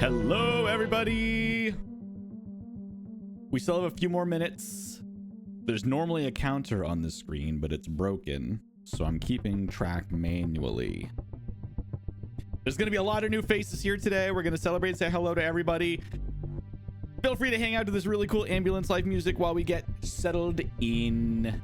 Hello, everybody. We still have a few more minutes. There's normally a counter on the screen, but it's broken, so I'm keeping track manually. There's going to be a lot of new faces here today. We're going to celebrate and say hello to everybody. Feel free to hang out to this really cool ambulance life music while we get settled in.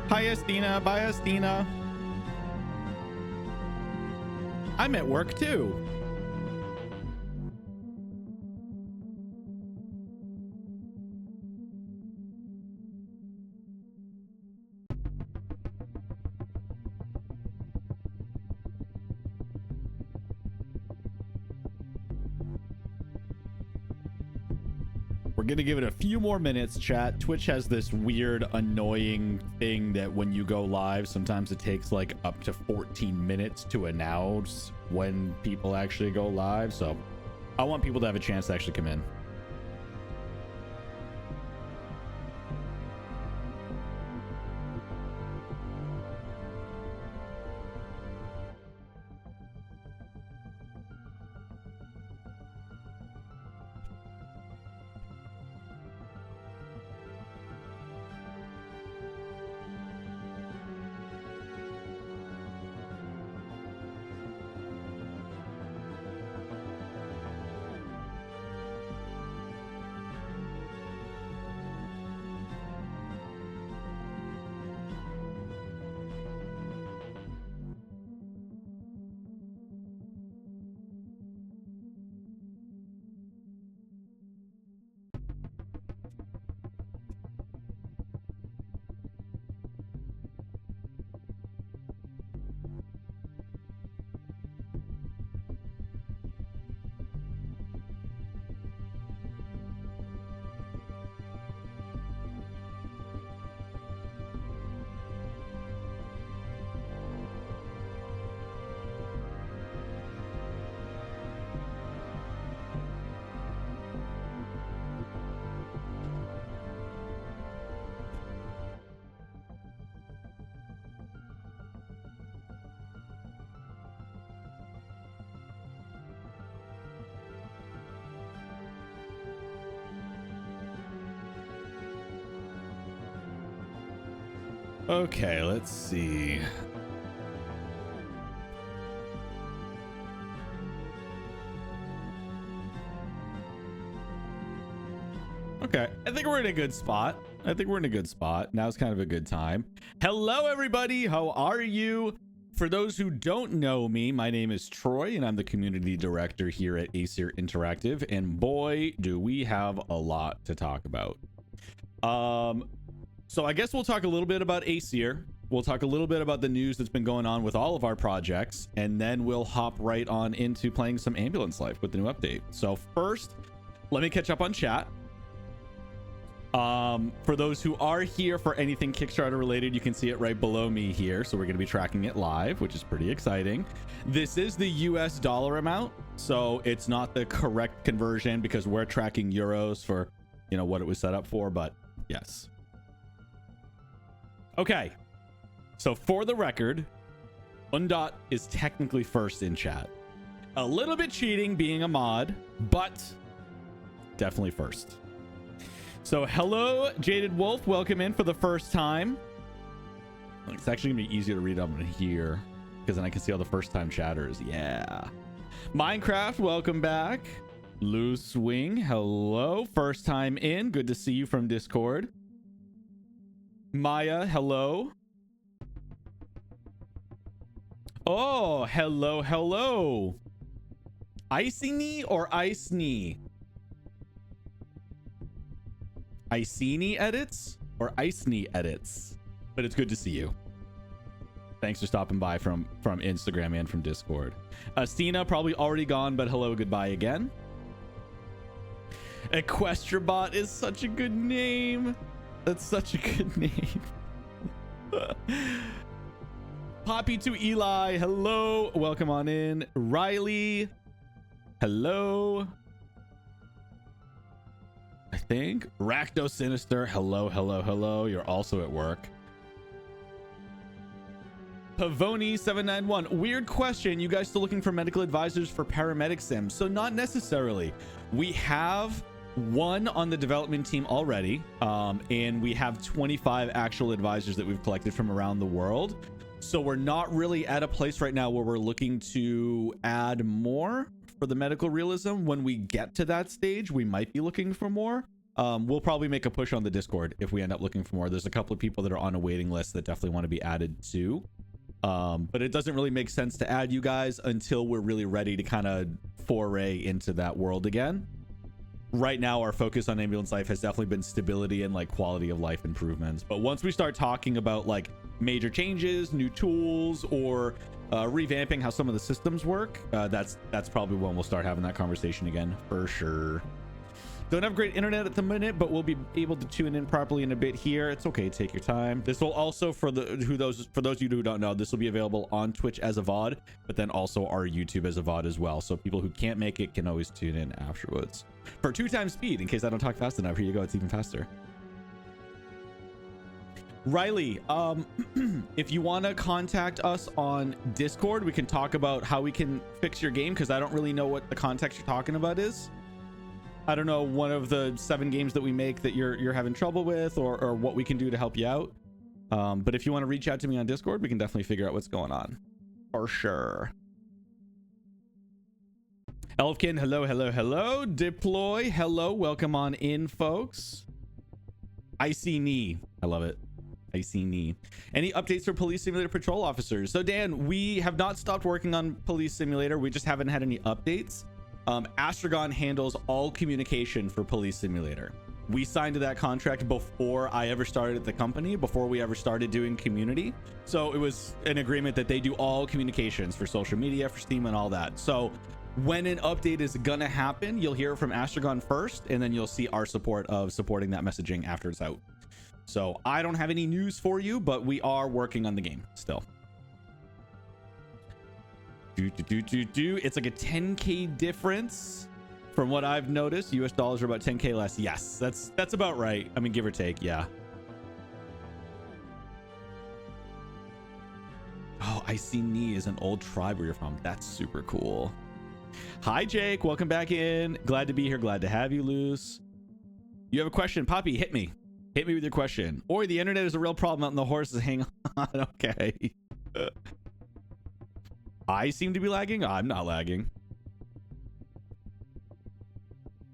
Hi, Estina. Bye, Estina. I'm at work too. We're gonna give it a few more minutes, chat. Twitch has this weird, annoying thing that when you go live, sometimes it takes like up to 14 minutes to announce when people actually go live. So I want people to have a chance to actually come in. Okay, let's see. Okay, I think we're in a good spot. Now's kind of a good time. Hello, everybody. How are you? For those who don't know me, my name is Troy, and I'm the community director here at Aesir Interactive. And boy, do we have a lot to talk about. So I guess we'll talk a little bit about Aesir. We'll talk a little bit about the news that's been going on with all of our projects, and then we'll hop right on into playing some Ambulance Life with the new update. So first, let me catch up on chat. For those who are here for anything Kickstarter related, you can see it right below me here. So we're going to be tracking it live, which is pretty exciting. This is the US dollar amount, so it's not the correct conversion because we're tracking euros for, you know, what it was set up for, but yes. Okay, so for the record, Undot is technically first in chat. A little bit cheating being a mod, but definitely first. So hello, Jaded Wolf. Welcome in for the first time. It's actually gonna be easier to read up in here because then I can see all the first time chatters. Yeah. Minecraft, welcome back. Loose Wing, hello. First time in. Good to see you from Discord. Maya, hello. Oh, hello, hello. Icy knee or ice knee? Icini edits or Iceni edits, but it's good to see you. Thanks for stopping by from Instagram and from Discord. Stina probably already gone, but hello, goodbye again. Equestrabot is such a good name. That's such a good name. Poppy to Eli, hello, welcome on in. Riley, hello. I think Racto Sinister, hello, hello, hello. You're also at work. Pavoni 791, weird question. You guys still looking for medical advisors for Paramedic Sim? So not necessarily. We have one on the development team already, and we have 25 actual advisors that we've collected from around the world. So we're not really at a place right now where we're looking to add more for the medical realism. When we get to that stage, we might be looking for more. We'll probably make a push on the Discord if we end up looking for more. There's a couple of people that are on a waiting list that definitely want to be added too. But it doesn't really make sense to add you guys until we're really ready to kind of foray into that world again. Right now, our focus on ambulance life has definitely been stability and like quality of life improvements. But once we start talking about like major changes, new tools, or revamping how some of the systems work, that's probably when we'll start having that conversation again for sure. Don't have great internet at the minute, but we'll be able to tune in properly in a bit here. It's okay, take your time. This will also, for those of you who don't know, this will be available on Twitch as a VOD, but then also our YouTube as a VOD as well. So people who can't make it can always tune in afterwards. For 2x speed, in case I don't talk fast enough, here you go, it's even faster. Riley, if you want to contact us on Discord, we can talk about how we can fix your game, because I don't really know what the context you're talking about is. I don't know, one of the 7 games that we make that you're having trouble with, or what we can do to help you out. But if you want to reach out to me on Discord, we can definitely figure out what's going on for sure. Elfkin, hello, hello, hello. Deploy, hello, welcome on in, folks. Icy knee, I love it. Icy knee. Any updates for Police Simulator patrol officers? So Dan, we have not stopped working on Police Simulator, we just haven't had any updates. Astragon handles all communication for Police Simulator. We signed to that contract before I ever started at the company, before we ever started doing community. So it was an agreement that they do all communications for social media, for Steam, and all that. So when an update is gonna happen, you'll hear from Astragon first, and then you'll see our support of supporting that messaging after it's out. So I don't have any news for you, but we are working on the game still. It's like a 10k difference from what I've noticed. US dollars are about 10k less. Yes, that's about right. I mean, give or take. Yeah. Oh, Iceni is an old tribe where you're from. That's super cool. Hi Jake, welcome back in. Glad to be here, glad to have you, Luce. You have a question? Poppy, hit me with your question. Or the internet is a real problem out in the horses. Hang on. Okay. I seem to be lagging. I'm not lagging.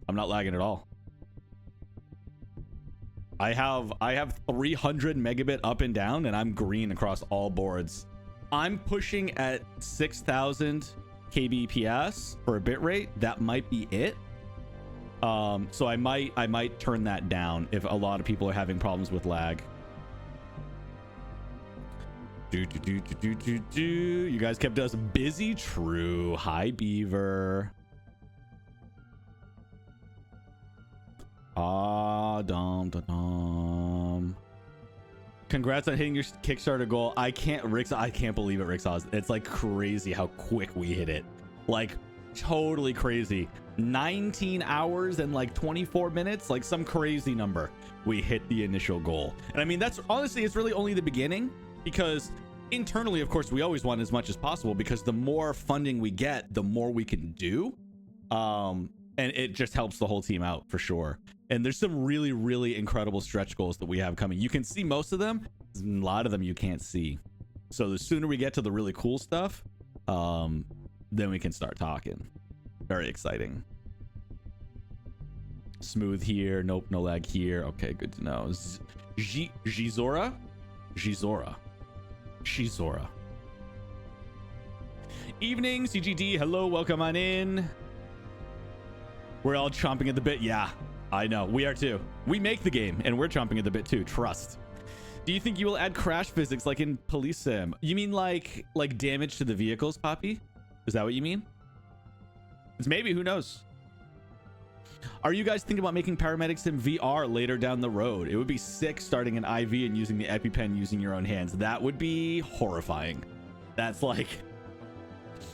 I'm not lagging at all. I have 300 megabit up and down, and I'm green across all boards. I'm pushing at 6,000 kbps for a bit rate. That might be it. So I might turn that down if a lot of people are having problems with lag. You guys kept us busy. True. Hi, Beaver. Congrats on hitting your Kickstarter goal. I can't believe it, Rixos. It's like crazy how quick we hit it. Like totally crazy. 19 hours and like 24 minutes, like some crazy number. We hit the initial goal. And I mean, that's honestly, it's really only the beginning, because internally, of course, we always want as much as possible, because the more funding we get, the more we can do. And it just helps the whole team out for sure. And there's some really, really incredible stretch goals that we have coming. You can see most of them. A lot of them you can't see. So the sooner we get to the really cool stuff, then we can start talking. Very exciting. Smooth here. Nope, no lag here. Okay, good to know. Shizora. Evening, CGD. Hello, welcome on in. We're all chomping at the bit. Yeah, I know. We are too. We make the game, and we're chomping at the bit too. Trust. Do you think you will add crash physics like in Police Sim? You mean like damage to the vehicles, Poppy? Is that what you mean? It's maybe. Who knows? Are you guys thinking about making Paramedic Sim VR later down the road? It would be sick starting an IV and using the EpiPen using your own hands. That would be horrifying. That's like,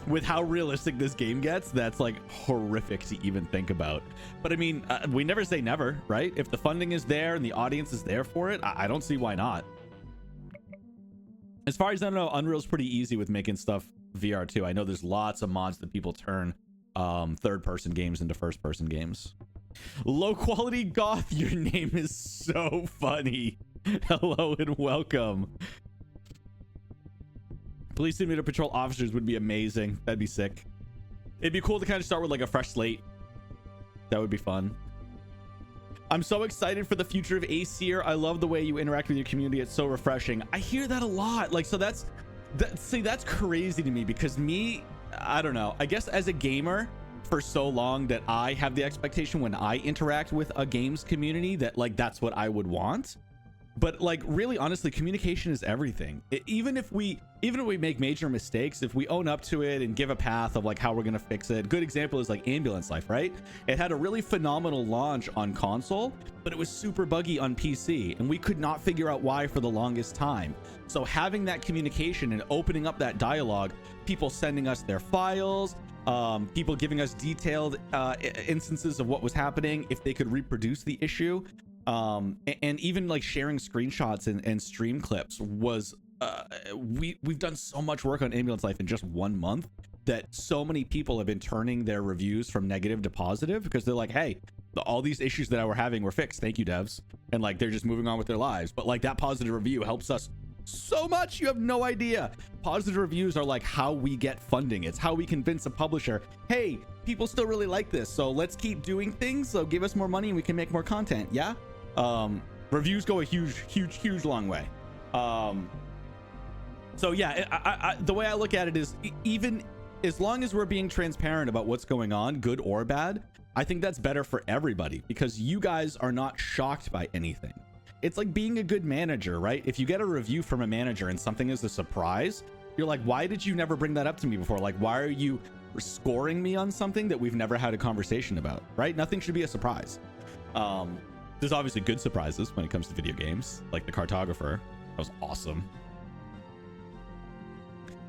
with how realistic this game gets, that's like horrific to even think about. But I mean, we never say never, right? If the funding is there and the audience is there for it, I don't see why not. As far as I know, Unreal's pretty easy with making stuff VR too. I know there's lots of mods that people turn third-person games into first-person games. Low quality goth, your name is so funny. Hello and welcome. Police Simulator patrol officers would be amazing. That'd be sick. It'd be cool to kind of start with like a fresh slate. That would be fun. I'm so excited for the future of Aesir. I love the way you interact with your community. It's so refreshing. I hear that a lot. Like, so that's crazy to me, because I don't know. I guess as a gamer for so long that I have the expectation when I interact with a games community that like that's what I would want. But like, really honestly, communication is everything. Even if we make major mistakes, if we own up to it and give a path of like how we're gonna fix it. Good example is like Ambulance Life, right? It had a really phenomenal launch on console, but it was super buggy on PC, and we could not figure out why for the longest time. So having that communication and opening up that dialogue, people sending us their files, people giving us detailed instances of what was happening, if they could reproduce the issue, and even like sharing screenshots and stream clips was we've done so much work on Ambulance Life in just 1 month that so many people have been turning their reviews from negative to positive, because they're like, hey, all these issues that I were having were fixed, thank you devs, and like they're just moving on with their lives. But like that positive review helps us so much, you have no idea. Positive reviews are like how we get funding. It's how we convince a publisher, hey, people still really like this, so let's keep doing things, so give us more money and we can make more content. Yeah. Reviews go a huge long way. So yeah, the way I look at it is, even as long as we're being transparent about what's going on, good or bad, I think that's better for everybody, because you guys are not shocked by anything. It's like being a good manager, right? If you get a review from a manager and something is a surprise, you're like, why did you never bring that up to me before? Like, why are you scoring me on something that we've never had a conversation about, right? Nothing should be a surprise. There's obviously good surprises when it comes to video games, like the cartographer. That was awesome.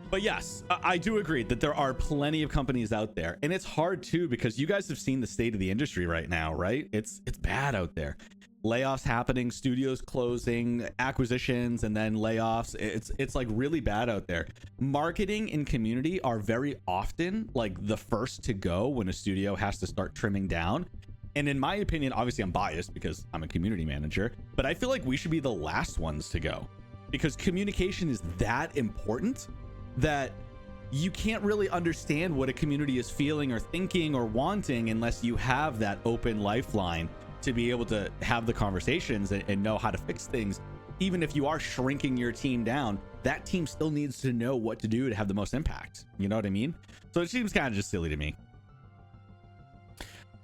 But yes, I do agree that there are plenty of companies out there, and it's hard too, because you guys have seen the state of the industry right now, right? It's bad out there. Layoffs happening, studios closing, acquisitions, and then layoffs. It's like really bad out there. Marketing and community are very often like the first to go when a studio has to start trimming down. And in my opinion, obviously I'm biased because I'm a community manager, but I feel like we should be the last ones to go, because communication is that important that you can't really understand what a community is feeling or thinking or wanting unless you have that open lifeline to be able to have the conversations and know how to fix things. Even if you are shrinking your team down, that team still needs to know what to do to have the most impact. You know what I mean? So it seems kind of just silly to me.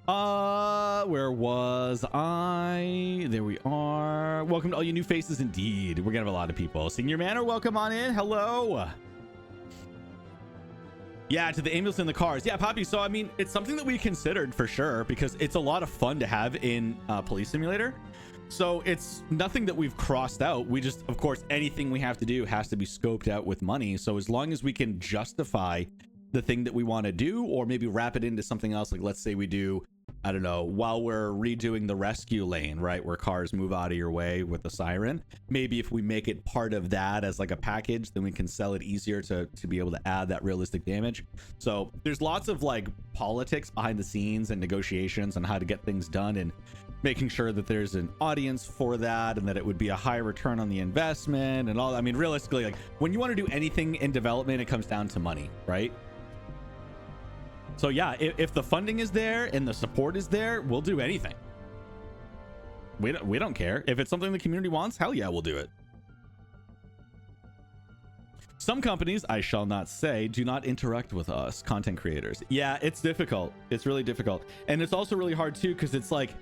Where was I? There we are. Welcome to all you new faces. Indeed, we're gonna have a lot of people. Senior Manor, welcome on in. Hello. Yeah, to the ambulance in the cars. Yeah, Poppy. So I mean, it's something that we considered for sure, because it's a lot of fun to have in Police Simulator. So it's nothing that we've crossed out. We just, of course, anything we have to do has to be scoped out with money. So as long as we can justify the thing that we want to do, or maybe wrap it into something else, like let's say we do, I don't know, while we're redoing the rescue lane, right, where cars move out of your way with the siren, maybe if we make it part of that as like a package, then we can sell it easier to be able to add that realistic damage. So there's lots of like politics behind the scenes and negotiations on how to get things done, and making sure that there's an audience for that, and that it would be a high return on the investment and all that. I mean, realistically, like when you want to do anything in development, it comes down to money, right? So yeah, if the funding is there and the support is there, we'll do anything. We don't care. If it's something the community wants, hell yeah, we'll do it. Some companies, I shall not say, do not interact with us, content creators. Yeah, it's difficult. It's really difficult. And it's also really hard too, because it's like,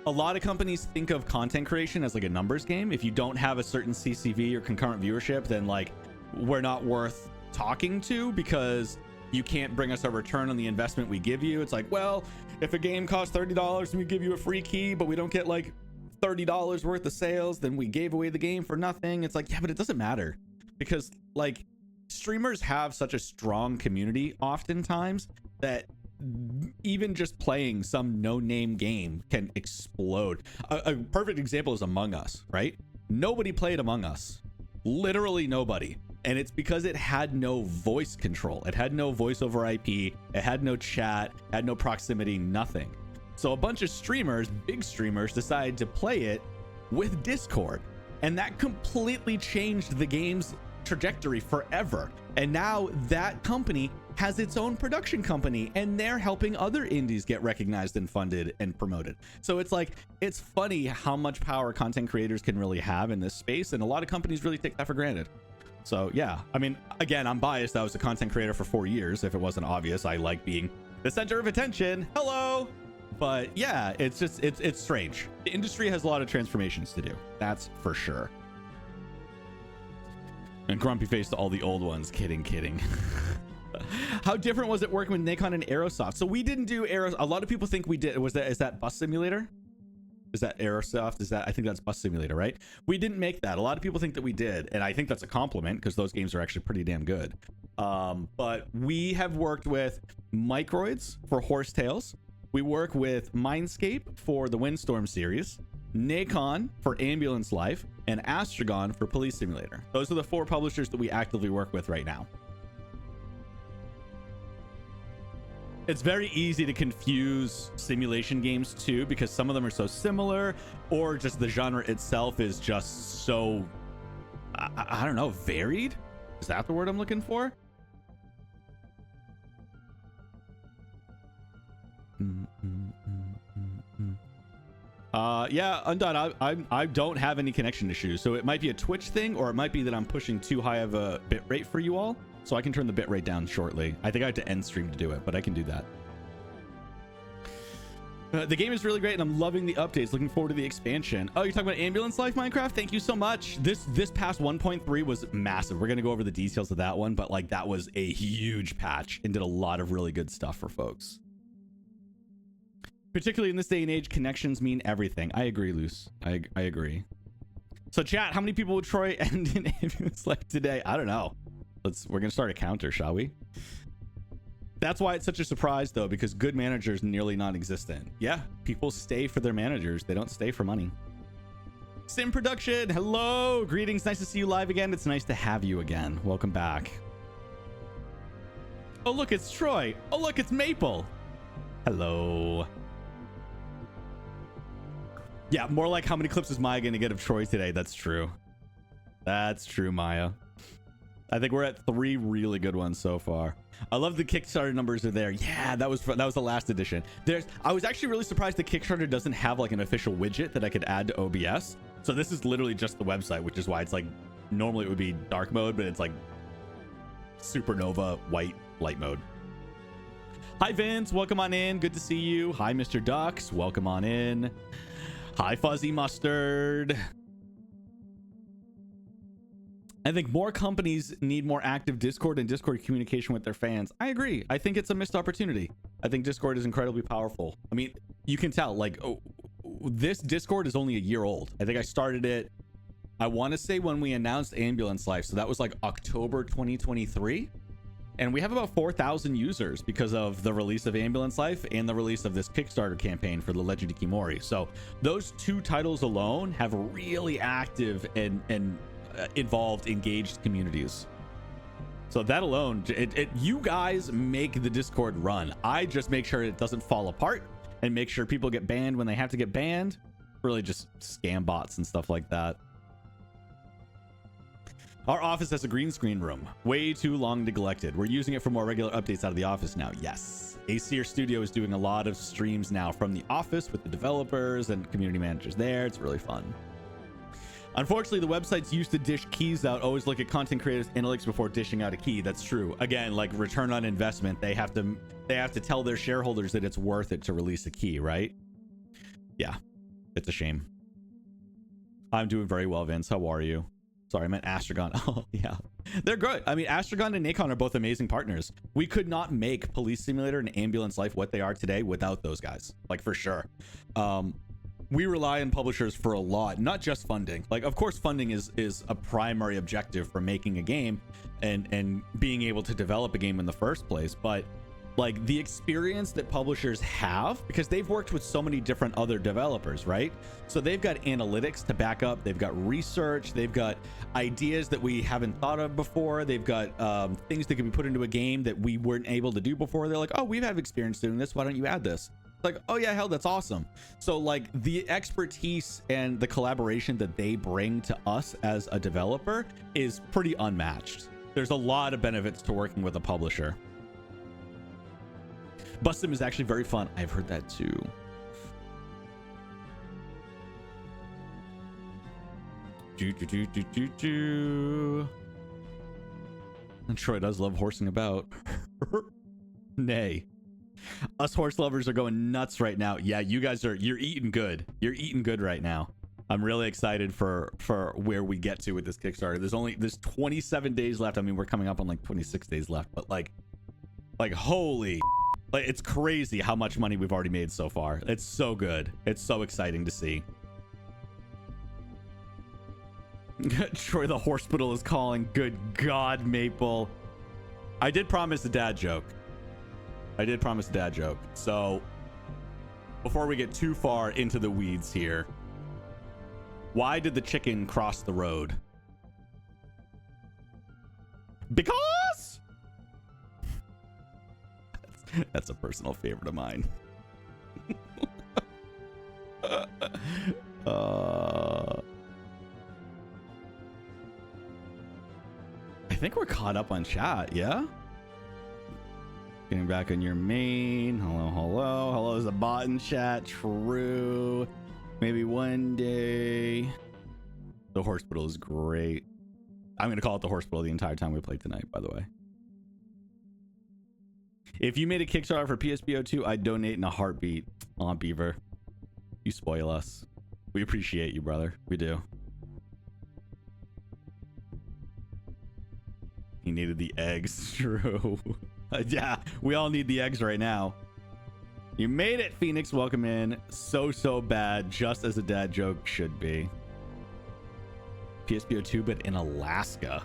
a lot of companies think of content creation as like a numbers game. If you don't have a certain CCV or concurrent viewership, then like we're not worth talking to because you can't bring us a return on the investment we give you. It's like, well, if a game costs $30 and we give you a free key, but we don't get like $30 worth of sales, then we gave away the game for nothing. It's like, yeah, but it doesn't matter because like streamers have such a strong community oftentimes that even just playing some no-name game can explode. A perfect example is Among Us, right? Nobody played Among Us, literally nobody, and it's because it had no voice control. It had no voice over IP, it had no chat, had no proximity, nothing. So a bunch of streamers, big streamers, decided to play it with Discord, and that completely changed the game's trajectory forever. And now that company has its own production company and they're helping other indies get recognized and funded and promoted. So it's like, it's funny how much power content creators can really have in this space, and a lot of companies really take that for granted. So yeah, I mean, again, I'm biased. I was a content creator for 4 years. If it wasn't obvious, I like being the center of attention. Hello. But yeah, it's just, it's strange. The industry has a lot of transformations to do, that's for sure. And grumpy face to all the old ones. Kidding. How different was it working with Nikon and Aerosoft? So we didn't do Aerosoft. A lot of people think we did. Is that Bus Simulator? Is that Aerosoft? I think that's Bus Simulator, right? We didn't make that. A lot of people think that we did, and I think that's a compliment because those games are actually pretty damn good. But we have worked with Microids for Horsetails. We work with Mindscape for the Windstorm series, Nikon for Ambulance Life, and Astragon for Police Simulator. Those are the 4 publishers that we actively work with right now. It's very easy to confuse simulation games too, because some of them are so similar, or just the genre itself is just so, I don't know, varied? Is that the word I'm looking for? Yeah, Undot, I don't have any connection issues, so it might be a Twitch thing, or it might be that I'm pushing too high of a bit rate for you all, so I can turn the bit rate down shortly. I think I have to end stream to do it, but I can do that. The game is really great, and I'm loving the updates. Looking forward to the expansion. Oh, you're talking about Ambulance Life Minecraft? Thank you so much. This past 1.3 was massive. We're gonna go over the details of that one, but like that was a huge patch and did a lot of really good stuff for folks. Particularly in this day and age, connections mean everything. I agree, Luce. I agree. So chat, how many people would Troy end in Ambulance Life today? I don't know. We're gonna start a counter, shall we? That's why it's such a surprise though, because good managers nearly non-existent. Yeah, people stay for their managers. They don't stay for money. Sim Production, hello, greetings. Nice to see you live again. It's nice to have you again. Welcome back. Oh look, it's Troy. Oh look, it's Maple. Hello. Yeah, more like how many clips is Maya gonna get of Troy today? That's true. That's true, Maya. I think we're at 3 really good ones so far. I love the Kickstarter numbers are there. Yeah, that was the last edition. I was actually really surprised the Kickstarter doesn't have like an official widget that I could add to OBS. So this is literally just the website, which is why it's like, normally it would be dark mode, but it's like supernova white light mode. Hi Vince, welcome on in. Good to see you. Hi Mr. Ducks, welcome on in. Hi Fuzzy Mustard. I think more companies need more active Discord and Discord communication with their fans. I agree. I think it's a missed opportunity. I think Discord is incredibly powerful. I mean, you can tell, like, this Discord is only a year old. I think I started it, I want to say when we announced Ambulance Life. So that was like October 2023. And we have about 4,000 users because of the release of Ambulance Life and the release of this Kickstarter campaign for the Legend of Khiimori. So those 2 titles alone have really active and involved, engaged communities. So that alone, you guys make the Discord run. I just make sure it doesn't fall apart and make sure people get banned when they have to get banned. Really just scam bots and stuff like that. Our office has a green screen room. Way too long neglected. We're using it for more regular updates out of the office now. Yes. Aesir Studio is doing a lot of streams now from the office with the developers and community managers there. It's really fun. Unfortunately, the websites used to dish keys out. Always look at content creators' analytics before dishing out a key. That's true. Again, like return on investment, they have to tell their shareholders that it's worth it to release a key, right? Yeah. It's a shame. I'm doing very well, Vince. How are you? Sorry, I meant Astragon. Oh, yeah. They're good. I mean, Astragon and Nacon are both amazing partners. We could not make Police Simulator and Ambulance Life what they are today without those guys. Like, for sure. We rely on publishers for a lot, not just funding. Like, of course, funding is a primary objective for making a game and being able to develop a game in the first place. But like the experience that publishers have, because they've worked with so many different other developers, right? So they've got analytics to back up, they've got research, they've got ideas that we haven't thought of before, they've got things that can be put into a game that we weren't able to do before. They're like, oh, we've had experience doing this, why don't you add this? Like, oh yeah, hell, that's awesome. So like the expertise and the collaboration that they bring to us as a developer is pretty unmatched. There's a lot of benefits to working with a publisher. Bustim is actually very fun. I've heard that too. And Troy does love horsing about. Nay. Us horse lovers are going nuts right now. Yeah, you guys are, you're eating good. You're eating good right now. I'm really excited for where we get to with this Kickstarter. There's 27 days left. I mean, we're coming up on like 26 days left, but like holy, like it's crazy how much money we've already made so far. It's so good. It's so exciting to see. Troy the hospital is calling. Good God, Maple. I did promise a dad joke. So before we get too far into the weeds here, why did the chicken cross the road? Because that's a personal favorite of mine. I think we're caught up on chat, yeah? Getting back on your main. Hello. There's a bot in chat. True. Maybe one day. The hospital is great. I'm going to call it the hospital the entire time we play tonight, by the way. If you made a Kickstarter for PSBO2, I'd donate in a heartbeat. Aw, Beaver. You spoil us. We appreciate you, brother. We do. He needed the eggs. True. Yeah, we all need the eggs right now. You made it, Phoenix. Welcome in. So bad, just as a dad joke should be. PSBO2, but in Alaska.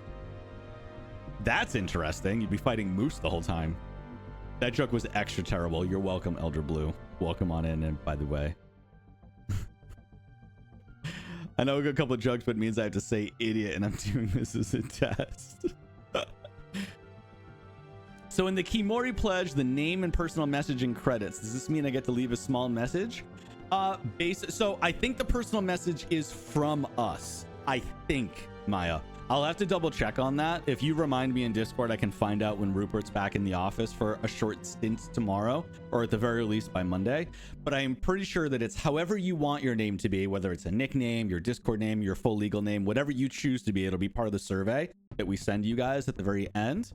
That's interesting. You'd be fighting moose the whole time. That joke was extra terrible. You're welcome, Elder Blue. Welcome on in, and by the way. I know we got a couple of jokes, but it means I have to say idiot, and I'm doing this as a test. So in the Khiimori pledge, the name and personal messaging credits. Does this mean I get to leave a small message? So I think the personal message is from us. I think, Maya. I'll have to double check on that. If you remind me in Discord, I can find out when Rupert's back in the office for a short stint tomorrow, or at the very least by Monday. But I am pretty sure that it's however you want your name to be, whether it's a nickname, your Discord name, your full legal name, whatever you choose to be, it'll be part of the survey that we send you guys at the very end.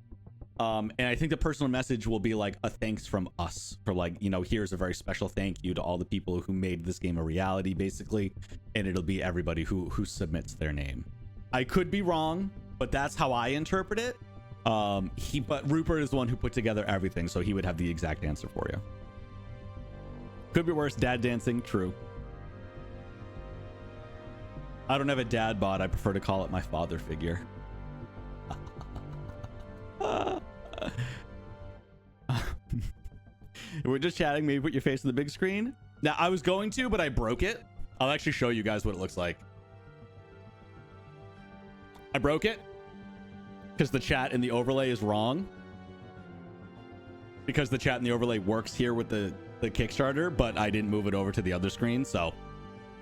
And I think the personal message will be like a thanks from us for like, you know, here's a very special thank you to all the people who made this game a reality, basically. And it'll be everybody who submits their name. I could be wrong, but that's how I interpret it. But Rupert is the one who put together everything, so he would have the exact answer for you. Could be worse. Dad dancing. True. I don't have a dad bod. I prefer to call it my father figure. We're just chatting. Maybe put your face on the big screen. Now, I was going to, but I broke it. I'll actually show you guys what it looks like. I broke it because the chat in the overlay is wrong. Because the chat in the overlay works here with the Kickstarter, but I didn't move it over to the other screen, so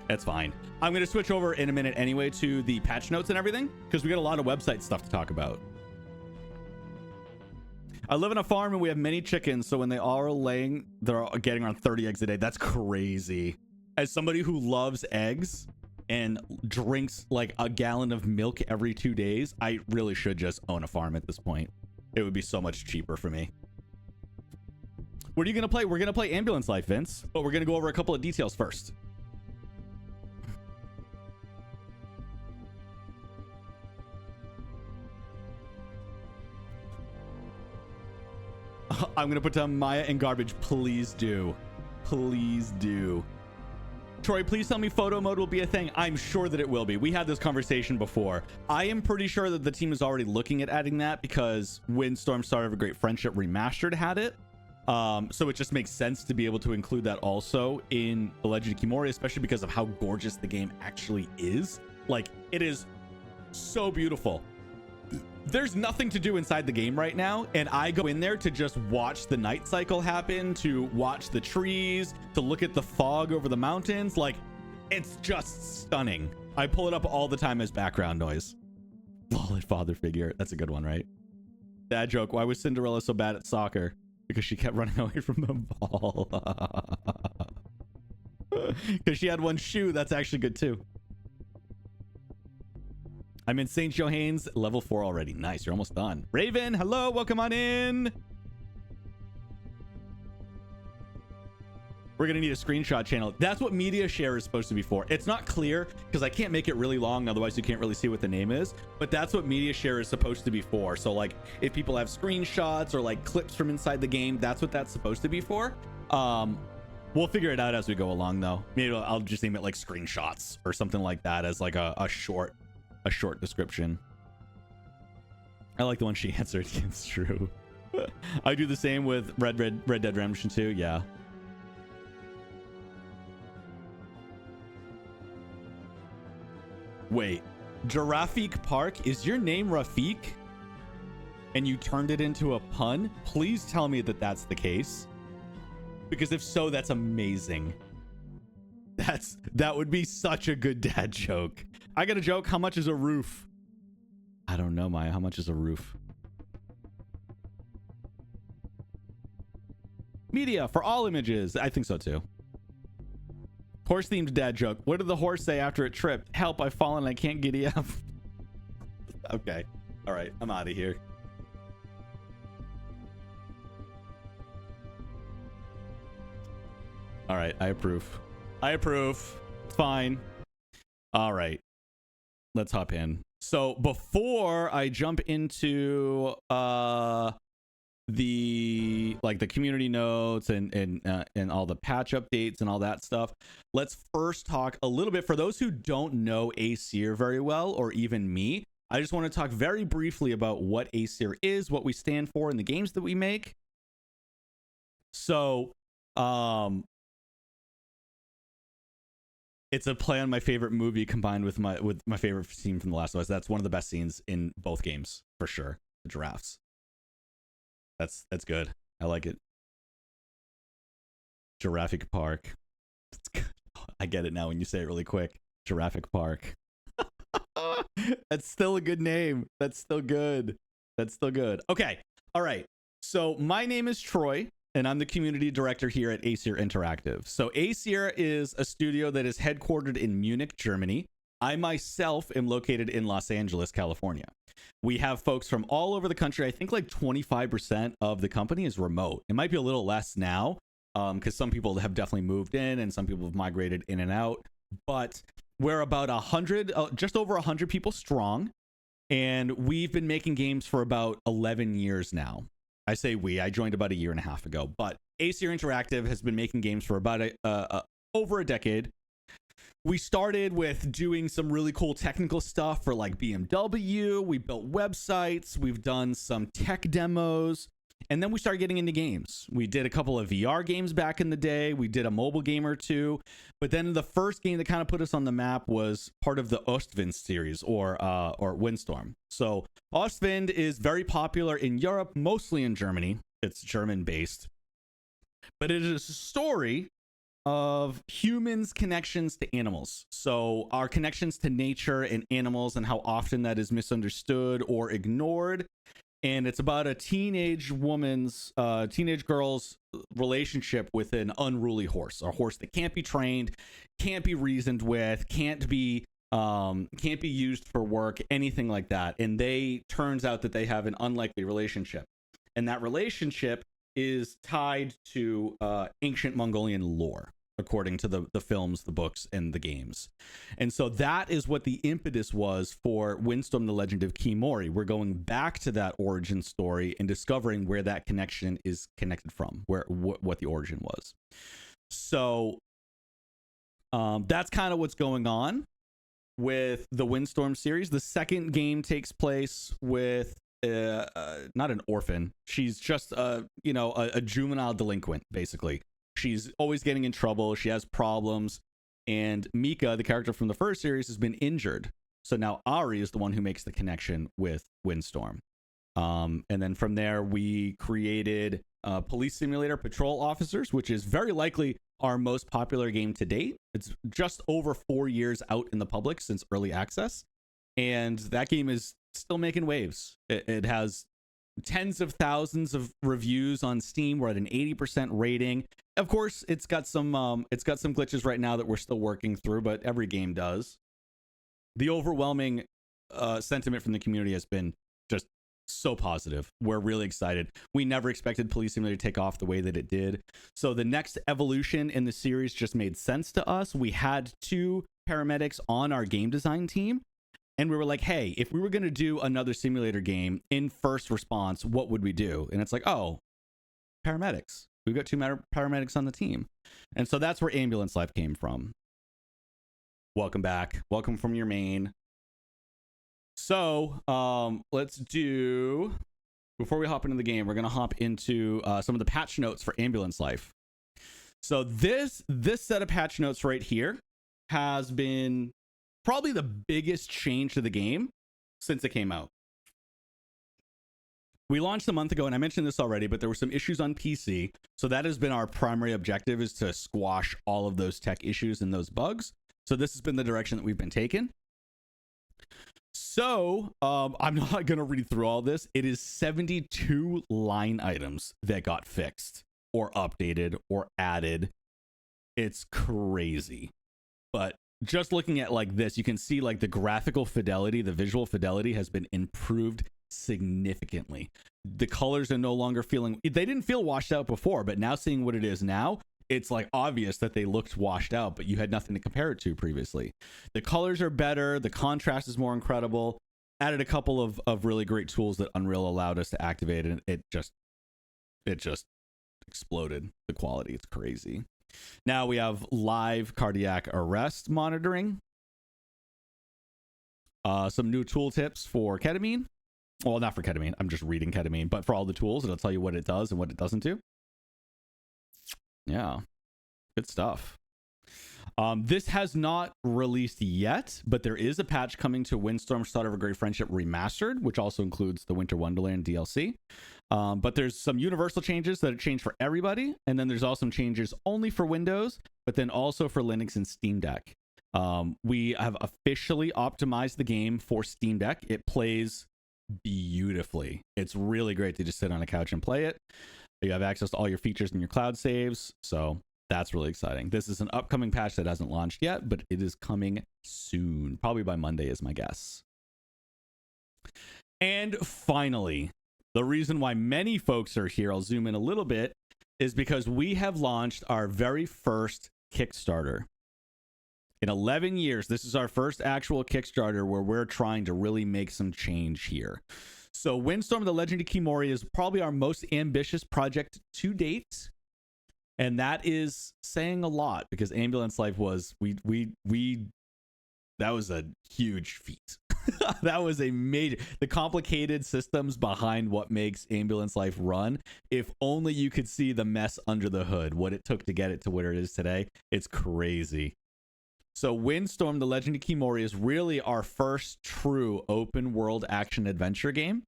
it's fine. I'm going to switch over in a minute anyway to the patch notes and everything, because we got a lot of website stuff to talk about. I live on a farm and we have many chickens, so when they all are laying, they're getting around 30 eggs a day. That's crazy. As somebody who loves eggs and drinks like a gallon of milk every 2 days, I really should just own a farm at this point. It would be so much cheaper for me. What are you going to play? We're going to play Ambulance Life, Vince, but we're going to go over a couple of details first. I'm gonna put down Maya and garbage. Please do. Please do. Troy, please tell me photo mode will be a thing. I'm sure that it will be. We had this conversation before. I am pretty sure that the team is already looking at adding that because Windstorm Star of a Great Friendship Remastered had it. So it just makes sense to be able to include that also in the Legend of Khiimori, especially because of how gorgeous the game actually is. Like, it is so beautiful. There's nothing to do inside the game right now, and I go in there to just watch the night cycle happen, to watch the trees, to look at the fog over the mountains. Like, it's just stunning. I pull it up all the time as background noise. Wallet father figure. That's a good one, right? Dad joke. Why was Cinderella so bad at soccer? Because she kept running away from the ball. Because she had one shoe. That's actually good too. I'm in St. Johannes, level 4 already. Nice, you're almost done. Raven, hello, welcome on in. We're gonna need a screenshot channel. That's what media share is supposed to be for. It's not clear because I can't make it really long, otherwise you can't really see what the name is, but that's what media share is supposed to be for. So like if people have screenshots or like clips from inside the game, that's what that's supposed to be for. We'll figure it out as we go along though. Maybe I'll just name it like screenshots or something like that as like a short description. I like the one she answered. It's true. I do the same with Red Dead Redemption 2. Yeah. Wait, Jurafic Park? Is your name Rafik? And you turned it into a pun? Please tell me that that's the case. Because if so, that's amazing. That would be such a good dad joke. I got a joke. How much is a roof? I don't know, Maya. How much is a roof? Media for all images. I think so too. Horse themed dad joke. What did the horse say after it tripped? Help, I've fallen and I can't giddy up. Okay. All right. I'm out of here. All right. I approve. I approve. It's fine. All right. Let's hop in. So before I jump into the community notes and all the patch updates and all that stuff, let's first talk a little bit for those who don't know Aesir very well, or even me. I just want to talk very briefly about what Aesir is, what we stand for in the games that we make. So it's a play on my favorite movie combined with my favorite scene from The Last of Us. That's one of the best scenes in both games for sure. The giraffes. That's good. I like it. Jurassic Park. That's good. I get it now when you say it really quick. Jurassic Park. That's still a good name. That's still good. That's still good. Okay. All right. So my name is Troy, and I'm the community director here at Aesir Interactive. So Aesir is a studio that is headquartered in Munich, Germany. I myself am located in Los Angeles, California. We have folks from all over the country. I think like 25% of the company is remote. It might be a little less now because some people have definitely moved in and some people have migrated in and out. But we're about 100, just over 100 people strong. And we've been making games for about 11 years now. I say we. I joined about a year and a half ago. But Aesir Interactive has been making games for about over a decade. We started with doing some really cool technical stuff for like BMW. We built websites. We've done some tech demos. And then we started getting into games. We did a couple of VR games back in the day. We did a mobile game or two. But then the first game that kind of put us on the map was part of the Ostwind series or Windstorm. So Ostwind is very popular in Europe, mostly in Germany. It's German based. But it is a story of humans' connections to animals. So our connections to nature and animals and how often that is misunderstood or ignored. And it's about a teenage girl's relationship with an unruly horse, a horse that can't be trained, can't be reasoned with, can't be used for work, anything like that. And turns out that they have an unlikely relationship. And that relationship is tied to ancient Mongolian lore. according to the films, the books, and the games. And so that is what the impetus was for Windstorm, the Legend of Khiimori. We're going back to that origin story and discovering where that connection is connected from, what the origin was. So that's kind of what's going on with the Windstorm series. The second game takes place with not an orphan. She's just a juvenile delinquent, basically. She's always getting in trouble. She has problems. And Mika, the character from the first series, has been injured. So now Ari is the one who makes the connection with Windstorm. And then from there, we created Police Simulator Patrol Officers, which is very likely our most popular game to date. It's just over 4 years out in the public since early access. And that game is still making waves. It has tens of thousands of reviews on Steam. We're at an 80% rating. Of course, it's got some glitches right now that we're still working through, but every game does. The overwhelming sentiment from the community has been just so positive. We're really excited. We never expected Police Simulator to take off the way that it did. So the next evolution in the series just made sense to us. We had 2 paramedics on our game design team. And we were like, hey, if we were going to do another simulator game in first response, what would we do? And it's like, oh, paramedics. We've got 2 paramedics on the team. And so that's where Ambulance Life came from. Welcome back. Welcome from your main. So let's do, before we hop into the game, we're going to hop into some of the patch notes for Ambulance Life. So this set of patch notes right here has been probably the biggest change to the game since it came out. We launched a month ago, and I mentioned this already, but there were some issues on PC. So that has been our primary objective, is to squash all of those tech issues and those bugs. So this has been the direction that we've been taking. So I'm not going to read through all this. It is 72 line items that got fixed or updated or added. It's crazy. But just looking at like this, you can see like the graphical fidelity, the visual fidelity has been improved significantly. The colors are no longer feeling, they didn't feel washed out before, but now seeing what it is now, it's like obvious that they looked washed out, but you had nothing to compare it to previously. The colors are better. The contrast is more incredible. Added a couple of really great tools that Unreal allowed us to activate, and it just exploded the quality. It's crazy. Now we have live cardiac arrest monitoring. Some new tool tips for ketamine. Well, not for ketamine. I'm just reading ketamine, but for all the tools, it'll tell you what it does and what it doesn't do. Yeah, good stuff. This has not released yet, but there is a patch coming to Windstorm Start of a Great Friendship Remastered, which also includes the Winter Wonderland DLC. But there's some universal changes that are changed for everybody, and then there's also some changes only for Windows, but then also for Linux and Steam Deck. We have officially optimized the game for Steam Deck. It plays beautifully. It's really great to just sit on a couch and play it. You have access to all your features and your cloud saves, so that's really exciting. This is an upcoming patch that hasn't launched yet, but it is coming soon. Probably by Monday is my guess. And finally, the reason why many folks are here, I'll zoom in a little bit, is because we have launched our very first Kickstarter. In 11 years, this is our first actual Kickstarter where we're trying to really make some change here. So Windstorm, the Legend of Khiimori, is probably our most ambitious project to date. And that is saying a lot, because Ambulance Life was, that was a huge feat. That was a major, the complicated systems behind what makes Ambulance Life run. If only you could see the mess under the hood, what it took to get it to where it is today. It's crazy. So Windstorm, the Legend of Khiimori, is really our first true open world action adventure game.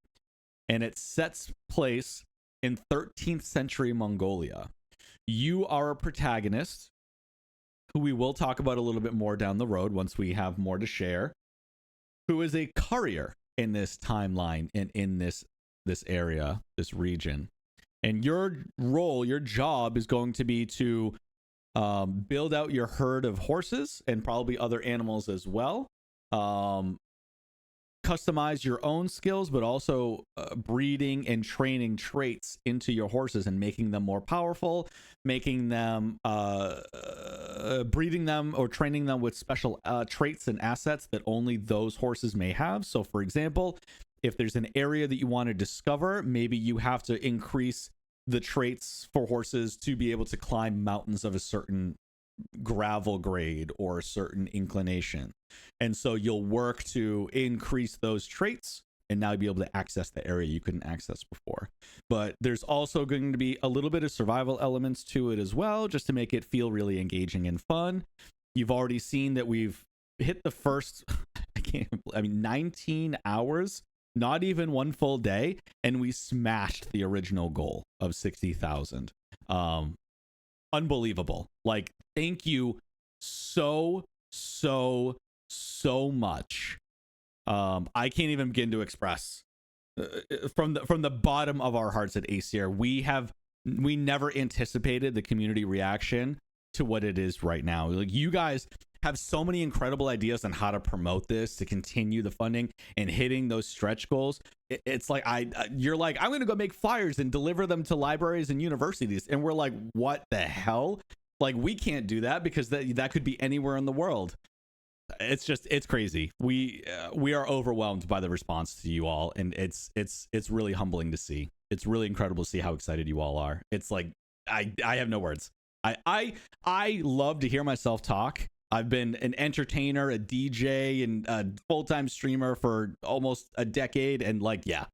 And it sets place in 13th century Mongolia. You are a protagonist who we will talk about a little bit more down the road once we have more to share, who is a courier in this timeline and in this area, this region. And your role, your job is going to be to build out your herd of horses and probably other animals as well. customize your own skills, but also breeding and training traits into your horses and making them more powerful, making them breeding them or training them with special traits and assets that only those horses may have. So for example, if there's an area that you want to discover, maybe you have to increase the traits for horses to be able to climb mountains of a certain gravel grade or a certain inclination. And so you'll work to increase those traits and now be able to access the area you couldn't access before. But there's also going to be a little bit of survival elements to it as well, just to make it feel really engaging and fun. You've already seen that we've hit the first 19 hours, not even one full day, and we smashed the original goal of 60,000. Unbelievable. Like, thank you so much. I can't even begin to express from the bottom of our hearts at Aesir. We never anticipated the community reaction to what it is right now. Like, you guys have so many incredible ideas on how to promote this, to continue the funding and hitting those stretch goals. It's like you're like, I'm gonna go make flyers and deliver them to libraries and universities, and we're like, what the hell? Like, we can't do that because that could be anywhere in the world. It's crazy. We are overwhelmed by the response to you all, and it's really humbling to see. It's really incredible to see how excited you all are. It's like, I have no words. I love to hear myself talk. I've been an entertainer, a DJ, and a full-time streamer for almost a decade, and like, yeah,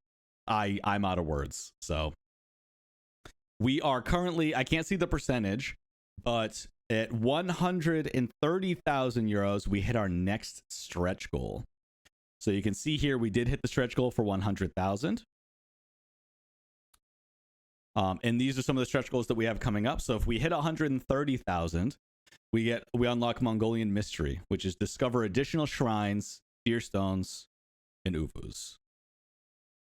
I'm out of words. So we are currently, I can't see the percentage, but at 130,000 euros, we hit our next stretch goal. So you can see here, we did hit the stretch goal for 100,000. And these are some of the stretch goals that we have coming up. So if we hit 130,000, we unlock Mongolian Mystery, which is discover additional shrines, deer stones, and uvus.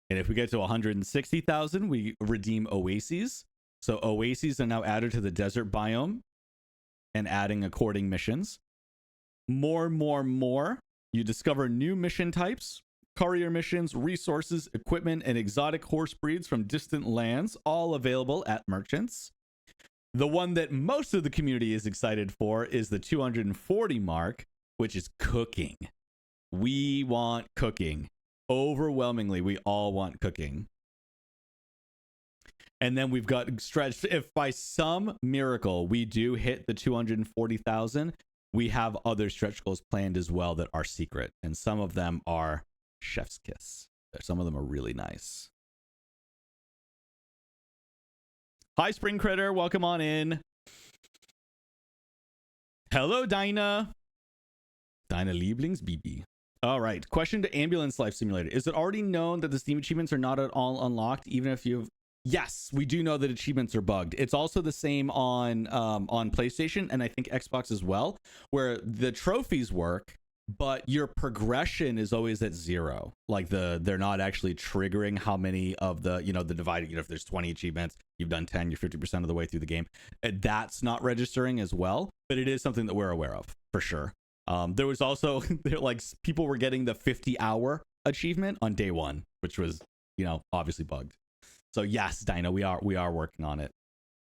And if we get to 160,000, we redeem oases. So oases are now added to the desert biome and adding according missions. More. You discover new mission types, courier missions, resources, equipment, and exotic horse breeds from distant lands, all available at merchants. The one that most of the community is excited for is the 240 mark, which is cooking. We want cooking. Overwhelmingly, we all want cooking. And then we've got stretched. If by some miracle we do hit the 240,000, we have other stretch goals planned as well that are secret. And some of them are chef's kiss. Some of them are really nice. Hi, Spring Critter. Welcome on in. Hello, Dinah. Dinah Lieblingsbibi. All right. Question to Ambulance Life Simulator. Is it already known that the Steam achievements are not at all unlocked, even if you've... Yes, we do know that achievements are bugged. It's also the same on PlayStation and I think Xbox as well, where the trophies work, but your progression is always at 0. Like they're not actually triggering how many of the, the divided, if there's 20 achievements, you've done 10, you're 50% of the way through the game. That's not registering as well, but it is something that we're aware of for sure. There was also like people were getting the 50-hour achievement on day 1, which was, obviously bugged. So yes, Dinah, we are working on it.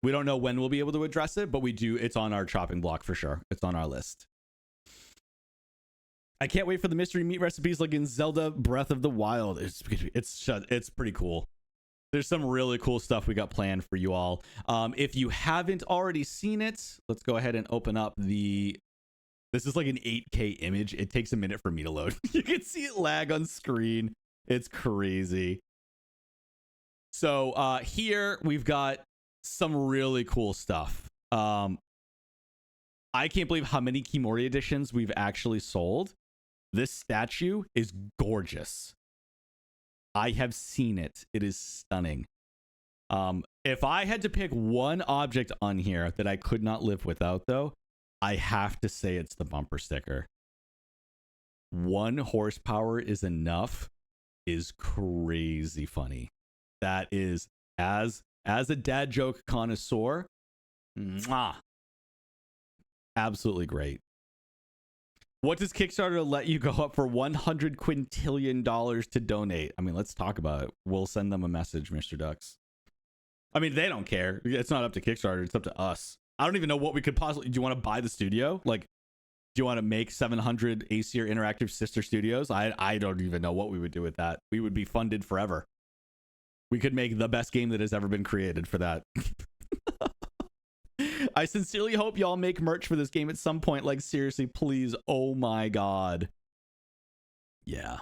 We don't know when we'll be able to address it, but we do. It's on our chopping block for sure. It's on our list. I can't wait for the mystery meat recipes like in Zelda Breath of the Wild. It's pretty cool. There's some really cool stuff we got planned for you all. If you haven't already seen it, let's go ahead and open up the... This is like an 8K image. It takes a minute for me to load. You can see it lag on screen. It's crazy. So here we've got some really cool stuff. I can't believe how many Khiimori editions we've actually sold. This statue is gorgeous. I have seen it. It is stunning. If I had to pick one object on here that I could not live without, though, I have to say it's the bumper sticker. 1 horsepower is enough is crazy funny. That is, as a dad joke connoisseur, mwah, absolutely great. What does Kickstarter let you go up for $100 quintillion to donate? I mean, let's talk about it. We'll send them a message, Mr. Ducks. I mean, they don't care. It's not up to Kickstarter. It's up to us. I don't even know what we could possibly... Do you want to buy the studio? Like, do you want to make 700 Aesir Interactive sister studios? I don't even know what we would do with that. We would be funded forever. We could make the best game that has ever been created for that. I sincerely hope y'all make merch for this game at some point. Like, seriously, please. Oh my god. Yeah.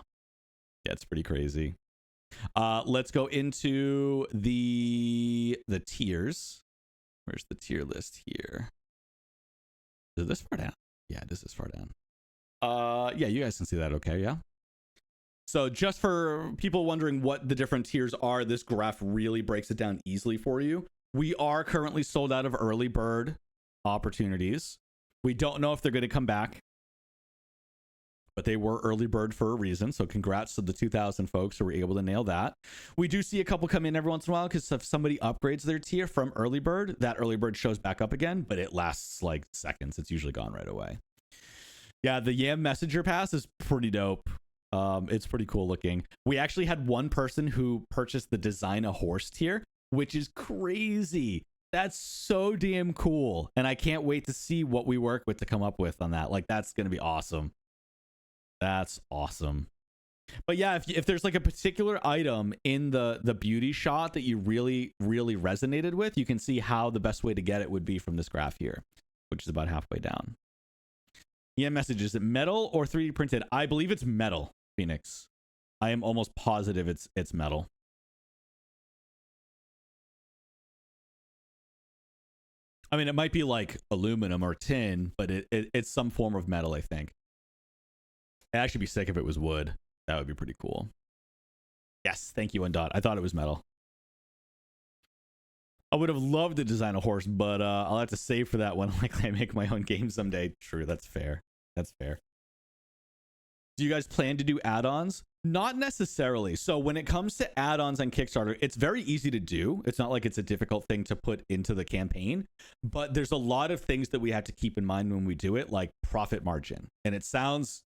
Yeah, it's pretty crazy. Let's go into the tiers. Where's the tier list here? Is this far down? Yeah, this is far down. Yeah, you guys can see that okay, yeah? So just for people wondering what the different tiers are, this graph really breaks it down easily for you. We are currently sold out of early bird opportunities. We don't know if they're going to come back, but they were early bird for a reason. So congrats to the 2,000 folks who were able to nail that. We do see a couple come in every once in a while because if somebody upgrades their tier from early bird, that early bird shows back up again, but it lasts like seconds. It's usually gone right away. Yeah, the Yam Messenger Pass is pretty dope. It's pretty cool looking. We actually had one person who purchased the Design a Horse tier, which is crazy. That's so damn cool. And I can't wait to see what we work with to come up with on that. Like, that's going to be awesome. That's awesome. But yeah, if there's like a particular item in the beauty shot that you really resonated with, you can see how the best way to get it would be from this graph here, which is about halfway down. Yeah, message, is it metal or 3D printed? I believe it's metal, Phoenix. I am almost positive it's metal. I mean, it might be like aluminum or tin, but it's some form of metal, I think. It'd actually be sick if it was wood. That would be pretty cool. Yes, thank you, Undot. I thought it was metal. I would have loved to design a horse, but I'll have to save for that when I make my own game someday. True, that's fair. That's fair. Do you guys plan to do add-ons? Not necessarily. So when it comes to add-ons on Kickstarter, it's very easy to do. It's not like it's a difficult thing to put into the campaign, but there's a lot of things that we have to keep in mind when we do it, like profit margin. And it sounds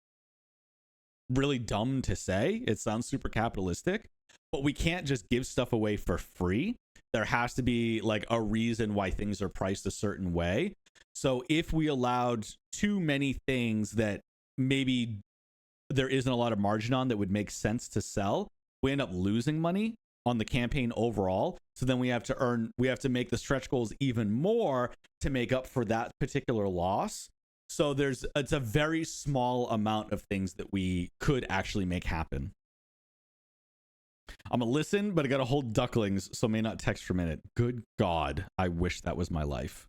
really dumb to say. It sounds super capitalistic, but we can't just give stuff away for free. There has to be like a reason why things are priced a certain way. So if we allowed too many things that maybe there isn't a lot of margin on that would make sense to sell, we end up losing money on the campaign overall. So then we have to make the stretch goals even more to make up for that particular loss. So it's a very small amount of things that we could actually make happen. I'm gonna listen, but I gotta hold ducklings, so may not text for a minute. Good God, I wish that was my life.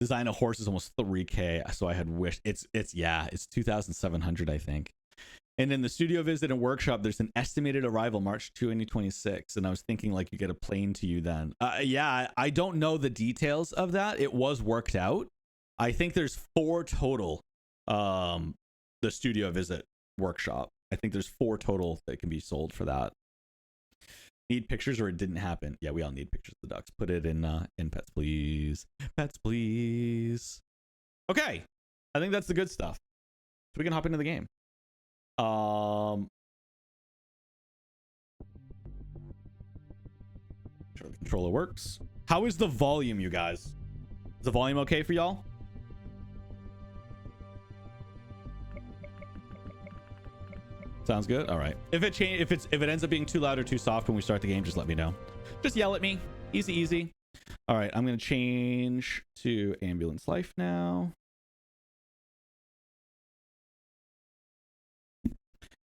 Design a horse is almost 3K, so I had wished it's 2,700, I think. And in the studio visit and workshop, there's an estimated arrival March 2026, and I was thinking like you get a plane to you then. Yeah, I don't know the details of that. It was worked out. I think there's 4 total. The studio visit workshop. I think there's 4 total that can be sold for that. Need pictures or it didn't happen? Yeah, we all need pictures of the ducks. Put it in pets, please. Pets, please. Okay, I think that's the good stuff. So we can hop into the game. Sure, the controller works. How is the volume, you guys? Is the volume okay for y'all? Sounds good. All right. If it ends up being too loud or too soft when we start the game, just let me know. Just yell at me. Easy. All right. I'm gonna change to ambulance life now.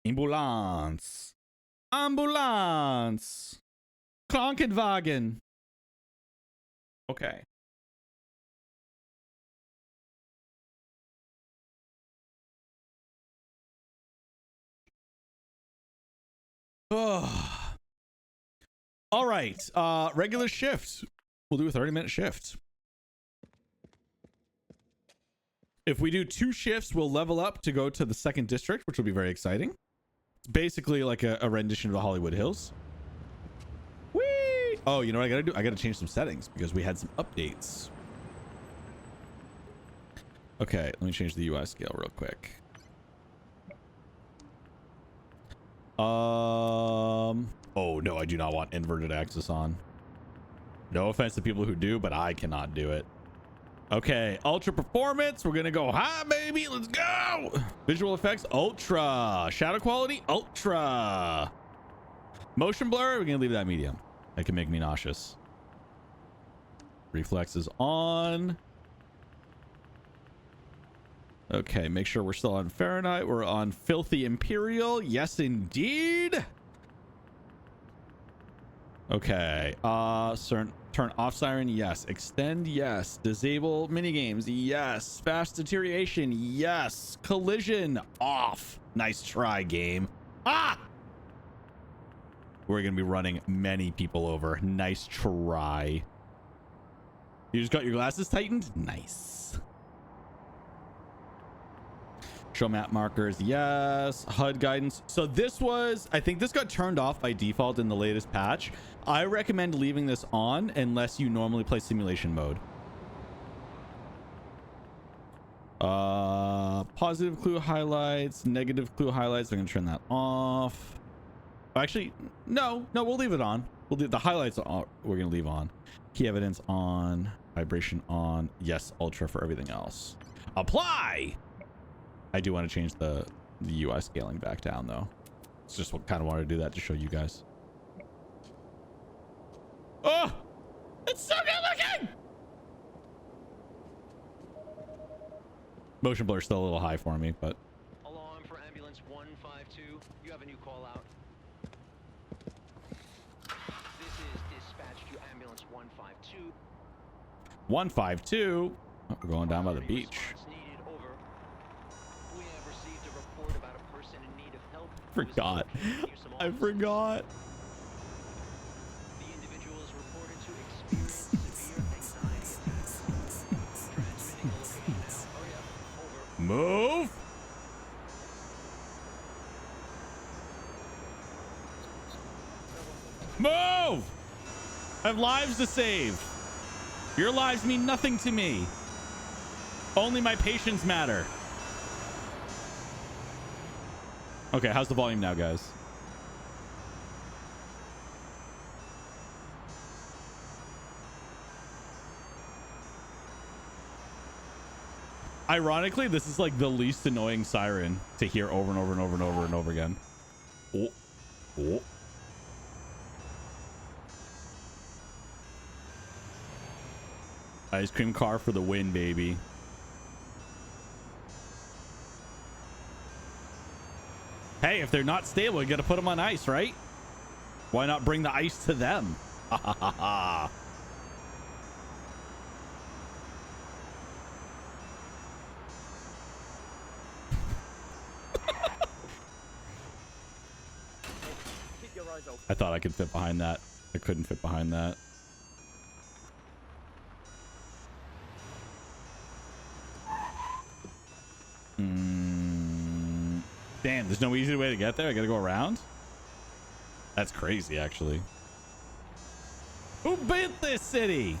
Ambulance. Krankenwagen. Okay. Oh. All right. Regular shift. We'll do a 30-minute shift. If we do 2 shifts, we'll level up to go to the 2nd district, which will be very exciting. It's basically like a rendition of the Hollywood Hills. Whee! Oh, you know what I gotta do? I gotta change some settings because we had some updates. Okay, let me change the UI scale real quick. Oh no, I do not want inverted axis on. No offense to people who do, but I cannot do it. Okay, ultra performance. We're gonna go high, baby. Let's go. Visual effects, ultra. Shadow quality, ultra. Motion blur, we're gonna leave that medium. That can make me nauseous. Reflexes on. Okay, make sure we're still on Fahrenheit. We're on Filthy Imperial. Yes, indeed. Okay. Turn off siren. Yes. Extend. Yes. Disable minigames. Yes. Fast deterioration. Yes. Collision off. Nice try, game. Ah! We're going to be running many people over. Nice try. You just got your glasses tightened? Nice. Show map markers, yes. HUD guidance. So this was, I think this got turned off by default in the latest patch. I recommend leaving this on unless you normally play simulation mode. Positive clue highlights, negative clue highlights. I'm gonna turn that off. Actually, no, we'll leave it on. We'll do the highlights on, we're gonna leave on. Key evidence on, vibration on. Yes, ultra for everything else. Apply. I do want to change the UI scaling back down though. It's just what kind of wanted to do that to show you guys. Oh, it's so good looking. Motion blur is still a little high for me, but. Alarm for ambulance 152. You have a new call out. This is dispatch to ambulance 152. 152. Oh, we're going down by the beach. Forgot. I forgot. The individual is reported to experience severe anxiety attacks. Transmitting the location now. Hurry up. Over. Move. Move. I have lives to save. Your lives mean nothing to me. Only my patients matter. Okay, how's the volume now, guys? Ironically, this is like the least annoying siren to hear over and over and over and over and over again. Oh. Oh. Ice cream car for the win, baby. Hey, if they're not stable, you got to put them on ice, right? Why not bring the ice to them? Ha ha ha ha. I thought I could fit behind that. I couldn't fit behind that. Damn, there's no easy way to get there. I gotta go around. That's crazy, actually. Who built this city?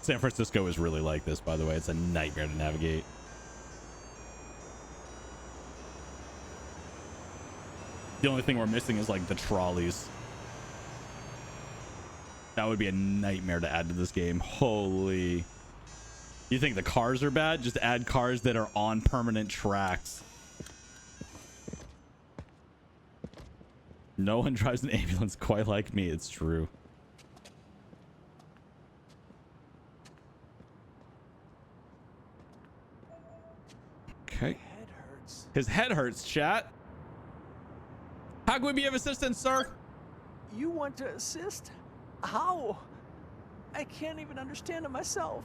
San Francisco is really like this, by the way. It's a nightmare to navigate. The only thing we're missing is like the trolleys. That would be a nightmare to add to this game. Holy. You think the cars are bad? Just add cars that are on permanent tracks. No one drives an ambulance quite like me. It's true. Okay. His head hurts, chat. How can we be of assistance, sir? You want to assist? How? I can't even understand it myself.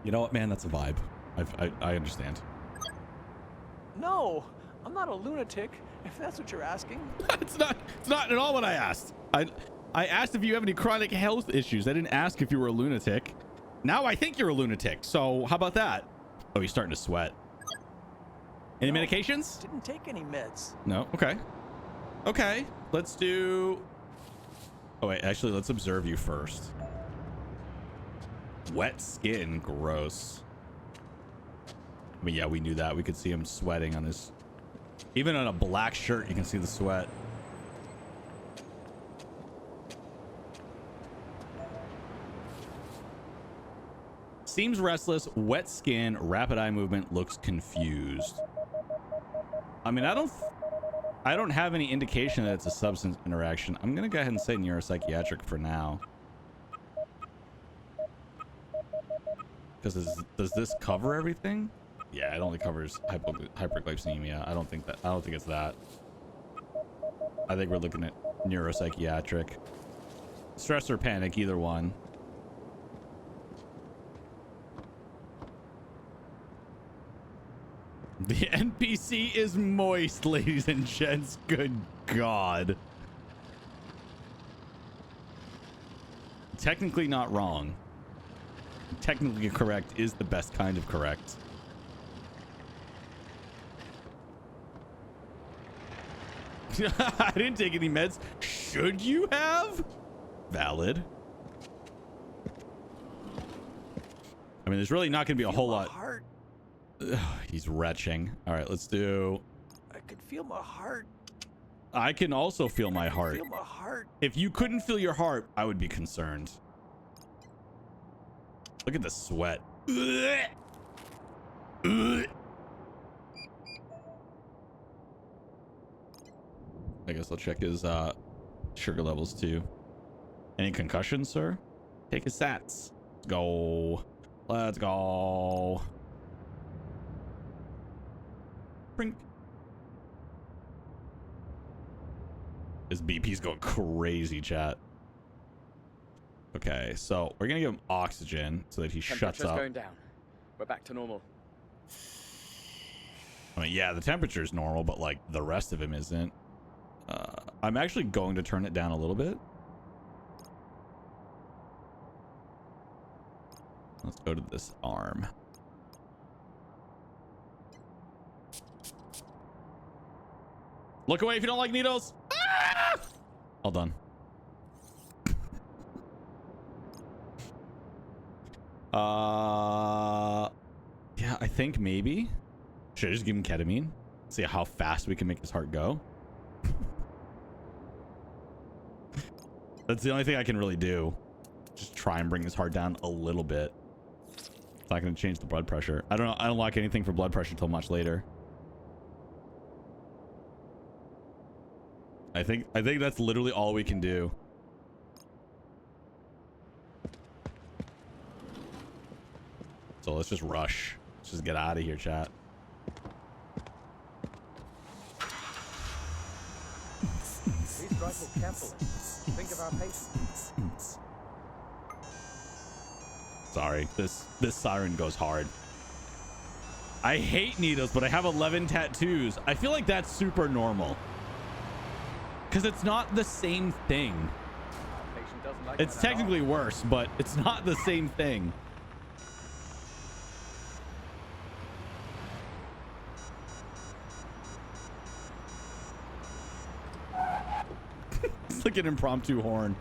You know what, man? That's a vibe. I understand. No, I'm not a lunatic, if that's what you're asking. It's not at all what I asked. I asked if you have any chronic health issues. I didn't ask if you were a lunatic. Now I think you're a lunatic. So how about that? Oh, he's starting to sweat. Any medications? Didn't take any meds. No. Okay. Okay. Let's do... Oh, wait. Actually, let's observe you first. Wet skin, gross. I mean, yeah, we knew that. We could see him sweating on his... Even on a black shirt, you can see the sweat. Seems restless, wet skin, rapid eye movement, looks confused. I mean, I don't have any indication that it's a substance interaction. I'm gonna go ahead and say neuropsychiatric for now. Because does this cover everything? Yeah, it only covers hyperglycemia. I don't think it's that. I think we're looking at neuropsychiatric. Stress or panic, either one. The NPC is moist, ladies and gents. Good God. Technically not wrong. Technically correct is the best kind of correct. I didn't take any meds. Should you have? Valid. I mean, there's really not going to be a whole lot. Heart. He's retching. All right, let's do. I could feel my heart. I can also feel my heart. Feel my heart. If you couldn't feel your heart, I would be concerned. Look at the sweat. I guess I'll check his sugar levels too. Any concussions, sir? Take his sats. Let's go. Let's go. Brink. His BP's going crazy, chat. Okay, so we're gonna give him oxygen so that he shuts up. Going down. We're back to normal. I mean, yeah, the temperature's normal, but like the rest of him isn't. I'm actually going to turn it down a little bit. Let's go to this arm. Look away if you don't like needles. Ah! All done. Yeah, I think maybe. Should I just give him ketamine? See how fast we can make his heart go. That's the only thing I can really do. Just try and bring his heart down a little bit. It's not going to change the blood pressure. I don't know. I don't like anything for blood pressure till much later. I think that's literally all we can do. So let's just rush. Let's just get out of here, chat. Please drive more carefully. Think of our patients. Sorry, this siren goes hard. I hate needles, but I have 11 tattoos. I feel like that's super normal. Because it's not the same thing. Patient doesn't like It's that at all. technically worse, but it's not the same thing. It's like an impromptu horn.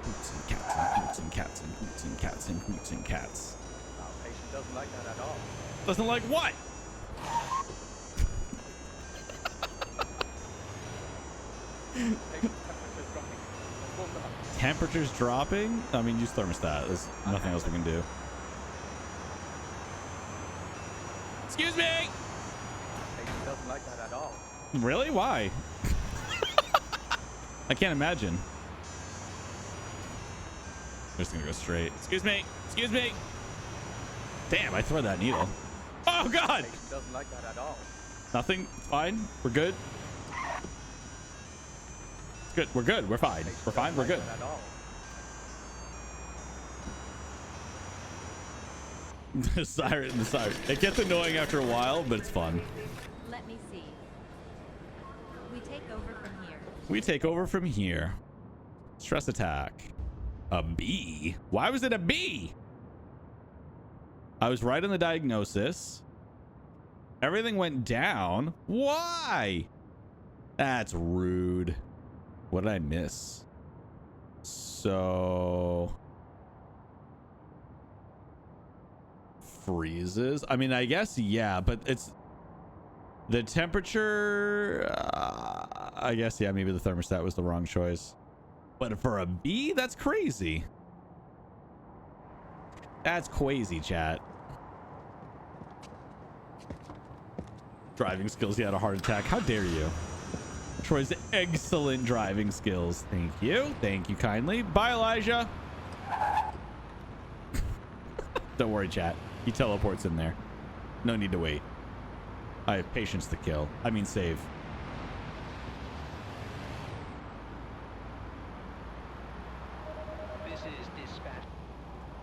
Boots and cats and boots and cats and boots and cats and boots and cats. Our patient doesn't like that at all. Doesn't like what? Patient's temperature's dropping. Let's warm them up. Temperature's dropping? I mean, use thermostat. There's nothing else we can do. Excuse me! Patient doesn't like that at all. Really? Why? I can't imagine. I'm just gonna go straight. Excuse me. Excuse me. Damn, I threw that needle. Oh, God! Patient doesn't like that at all. Nothing? It's fine? We're good? It's good. We're good. We're fine. We're fine. We're good. That at all. The siren. It gets annoying after a while, but it's fun. Let me see. We take over from here. We take over from here. Stress attack. A B? Why was it a B? I was right on the diagnosis. Everything went down. Why? That's rude. What did I miss? So freezes. I mean, I guess yeah, but it's the temperature. I guess yeah, maybe the thermostat was the wrong choice. But for a B, that's crazy. That's crazy, chat. Driving skills. He had a heart attack. How dare you? Troy's excellent driving skills. Thank you. Thank you kindly. Bye, Elijah. Don't worry, chat. He teleports in there. No need to wait. I have patience to kill. I mean, save. This is dispatch.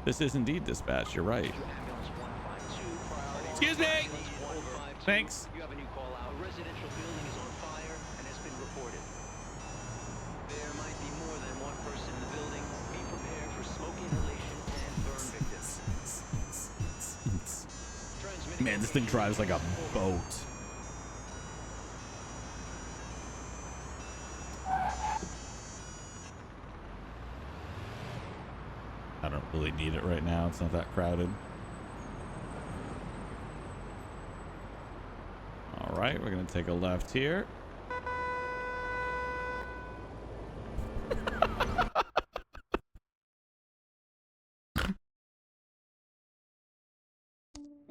This is indeed dispatch. You're right. Ambulance 152, priority. Excuse me. Ambulance 152. Thanks. You have a new call out. A residential building is on fire and has been reported. There might be more than one person in the building. Be prepared for smoke inhalation and burn victims. Man, this thing drives like a boat. I don't really need it right now. It's not that crowded. All right, we're going to take a left here.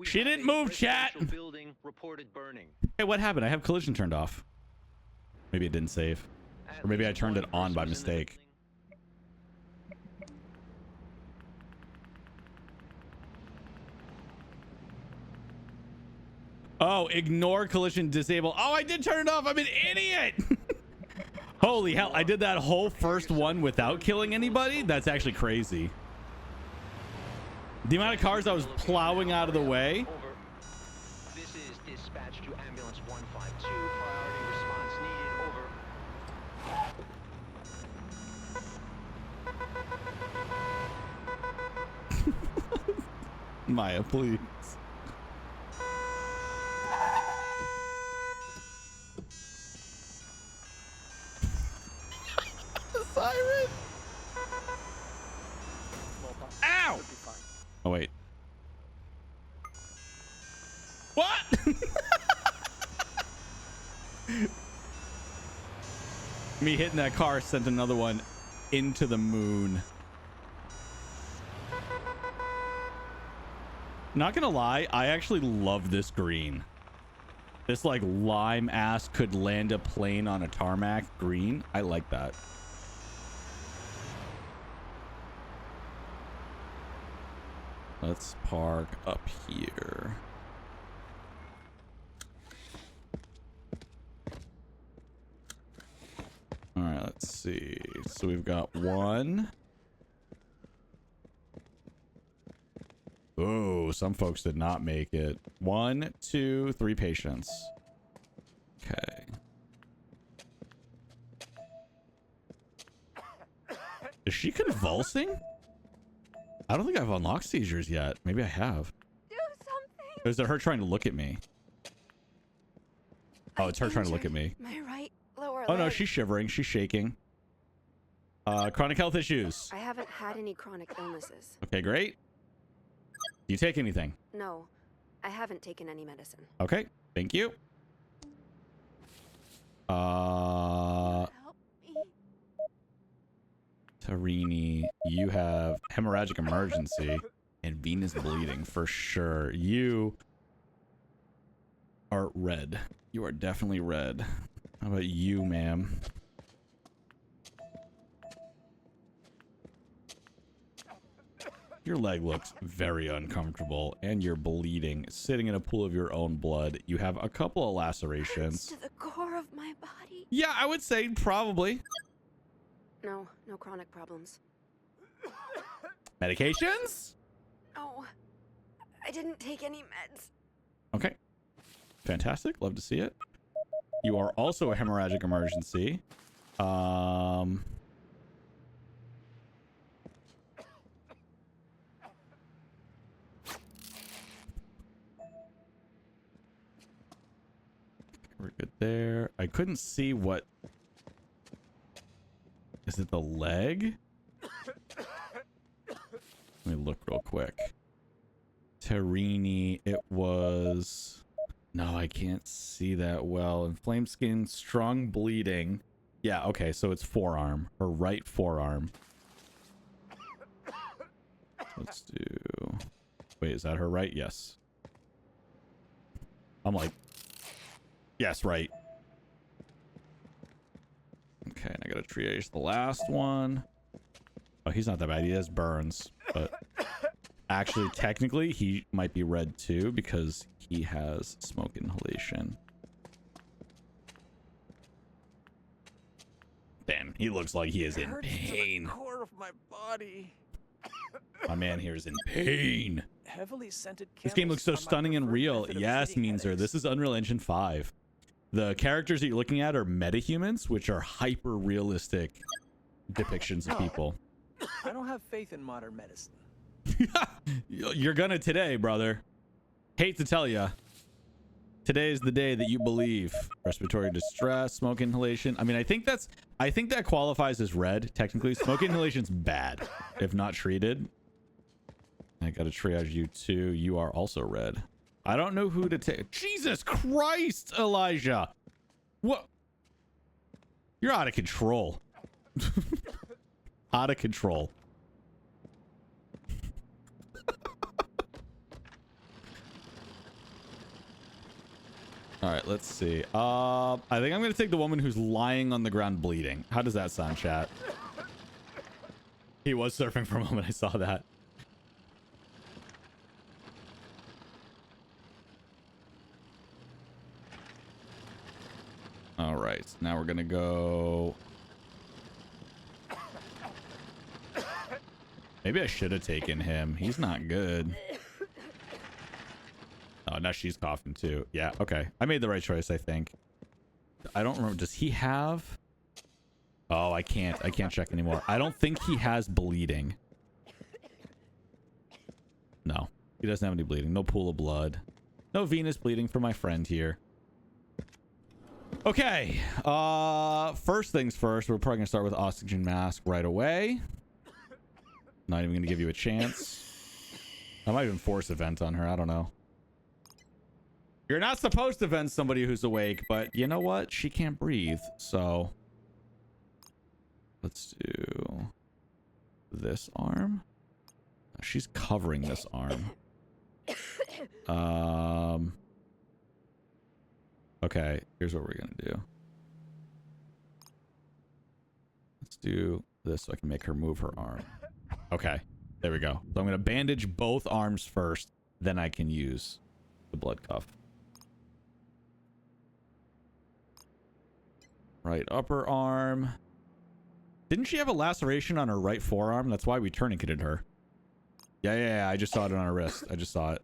She didn't move, chat. Building reported burning. Hey, what happened? I have collision turned off. Maybe it didn't save. Or maybe I turned it on by mistake. Oh, ignore collision disable. Oh, I did turn it off. I'm an idiot. Holy hell. I did that whole first one without killing anybody. That's actually crazy. The amount of cars I was plowing out of the way. Over. This is dispatch to ambulance 152. Priority response needed. Over. Maya, please. Siren. Ow. Oh, wait. What? Me hitting that car sent another one into the moon. Not gonna lie, I actually love this green. This like lime ass could land a plane on a tarmac green. I like that. Let's park up here. All right, let's see. So we've got one. Oh, some folks did not make it. 1, 2, 3 patients. Okay. Is she convulsing? I don't think I've unlocked seizures yet. Maybe I have. Do something. Or is it her trying to look at me? Oh, it's her trying to look at me. My right lower Oh no, leg. she's shivering. She's shaking. Chronic health issues. I haven't had any chronic illnesses. Okay, great. Do you take anything? No, I haven't taken any medicine. Okay, thank you. Help me. Tarini, you have hemorrhagic emergency and venous bleeding for sure. You are red. You are definitely red. How about you, ma'am? Your leg looks very uncomfortable and you're bleeding, sitting in a pool of your own blood. You have a couple of Hurts lacerations. to the core of my body. Yeah, I would say probably. No chronic problems. Medications? No, I didn't take any meds. Okay. Fantastic. Love to see it. You are also a hemorrhagic emergency. We're good there. I I couldn't see what. Is it the leg? Let me look real quick. Terrini, it was. No, I can't see that well. Inflamed skin, strong bleeding. Yeah, okay, so it's forearm. Her right forearm. Let's do... Wait, is that her right? Yes. I'm like... Yes, right. Okay, and I gotta triage the last one. Oh, he's not that bad. He has burns, but... Actually, technically, he might be red too, because he has smoke inhalation. Damn, he looks like he is in pain. To the core of my body. My man here is in pain. Heavily scented This game looks so candles are my stunning and preferred real. method of Yes, treating Meanser. headaches. This is Unreal Engine 5. The characters that you're looking at are metahumans, which are hyper realistic depictions of people. I don't have faith in modern medicine. You're gonna today, brother. Hate to tell ya. Today is the day that you believe. Respiratory distress, smoke inhalation. I mean, I think that qualifies as red. Technically, smoke inhalation's bad if not treated. I gotta triage you too. You are also red. I don't know who to take. Jesus Christ, Elijah. What? You're out of control. Out of control. All right, let's see. I think I'm gonna take the woman who's lying on the ground bleeding. How does that sound, chat? He was surfing for a moment. I saw that. All right, now we're gonna go. Maybe I should have taken him. He's not good. Oh, now she's coughing too. Yeah, okay. I made the right choice, I think. I don't remember. Does he have... Oh, I can't check anymore. I don't think he has bleeding. No, he doesn't have any bleeding. No pool of blood. No venous bleeding for my friend here. Okay. First things first, we're probably gonna start with oxygen mask right away. Not even gonna give you a chance. I might even force a vent on her. I don't know. You're not supposed to vent somebody who's awake, but you know what? She can't breathe, so... Let's do... this arm? She's covering this arm. Okay, here's what we're gonna do. Let's do this so I can make her move her arm. Okay, there we go. So I'm gonna bandage both arms first, then I can use the blood cuff. Right upper arm. Didn't she have a laceration on her right forearm? That's why we tourniqueted her. Yeah, I just saw it on her wrist. I just saw it.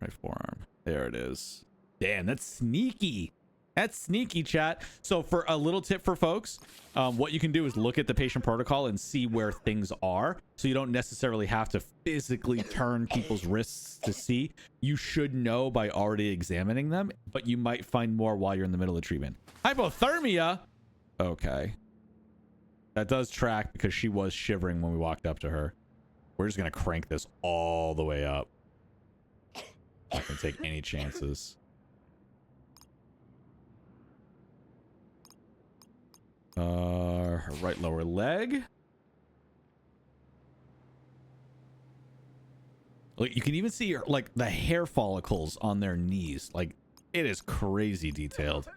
Right forearm. There it is. Damn, that's sneaky. That's sneaky, chat. So for a little tip for folks, what you can do is look at the patient protocol and see where things are. So you don't necessarily have to physically turn people's wrists to see. You should know by already examining them, but you might find more while you're in the middle of treatment. Hypothermia. Okay. That does track because she was shivering when we walked up to her. We're just going to crank this all the way up. Not going to take any chances. Her right lower leg. Like you can even see her, like the hair follicles on their knees. Like it is crazy detailed.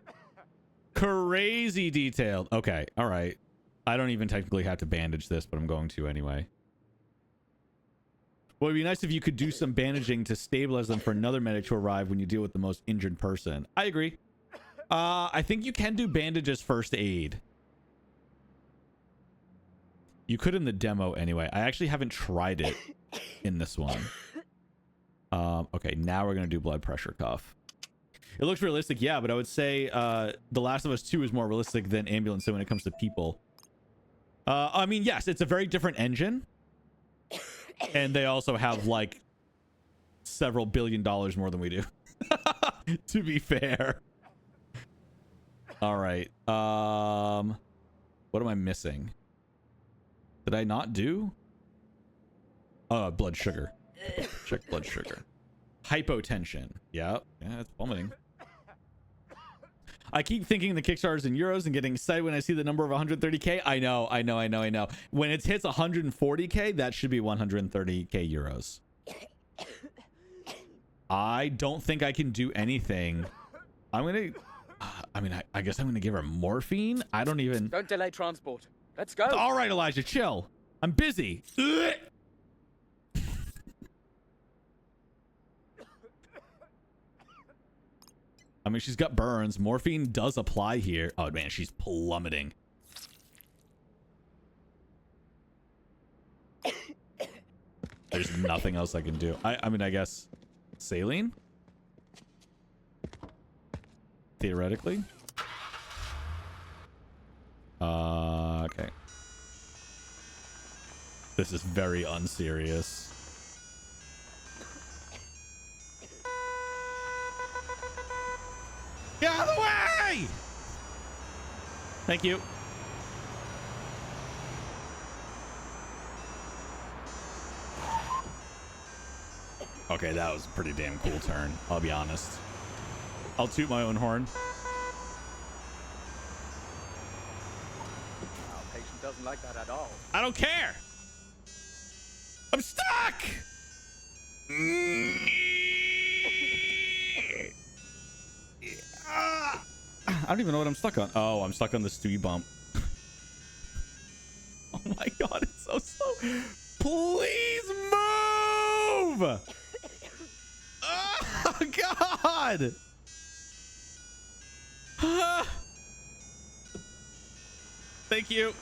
Crazy detailed. Okay, all right. I don't even technically have to bandage this, but I'm going to anyway. Well, it'd be nice if you could do some bandaging to stabilize them for another medic to arrive when you deal with the most injured person. I agree. I think you can do bandages first aid. You could in the demo anyway. I actually haven't tried it in this one. Okay, now we're going to do blood pressure cuff. It looks realistic, yeah, but I would say The Last of Us 2 is more realistic than Ambulance when it comes to people. I mean, yes, it's a very different engine. And they also have, like, several $billion more than we do. To be fair. All right. What am I missing? Did I not do? Blood sugar. Check blood sugar. Hypotension. Yeah, it's plummeting. I keep thinking the Kickstarter's in euros and getting excited when I see the number of 130k. I know. When it hits 140k, that should be 130k euros. I don't think I can do anything. I'm gonna. I guess I'm gonna give her morphine. I don't even. Don't delay transport. Let's go. All right, Elijah, chill. I'm busy. I mean, she's got burns. Morphine does apply here. Oh, man, she's plummeting. There's nothing else I can do. I mean, I guess saline? Theoretically. Okay. This is very unserious. Get out of the way! Thank you. Okay, that was a pretty damn cool turn, I'll be honest. I'll toot my own horn. Our patient doesn't like that at all. I don't care! I'm stuck! I don't even know what I'm stuck on. Oh, I'm stuck on the Stewie bump. Oh my god, it's so slow. Please move! Oh god! Thank you.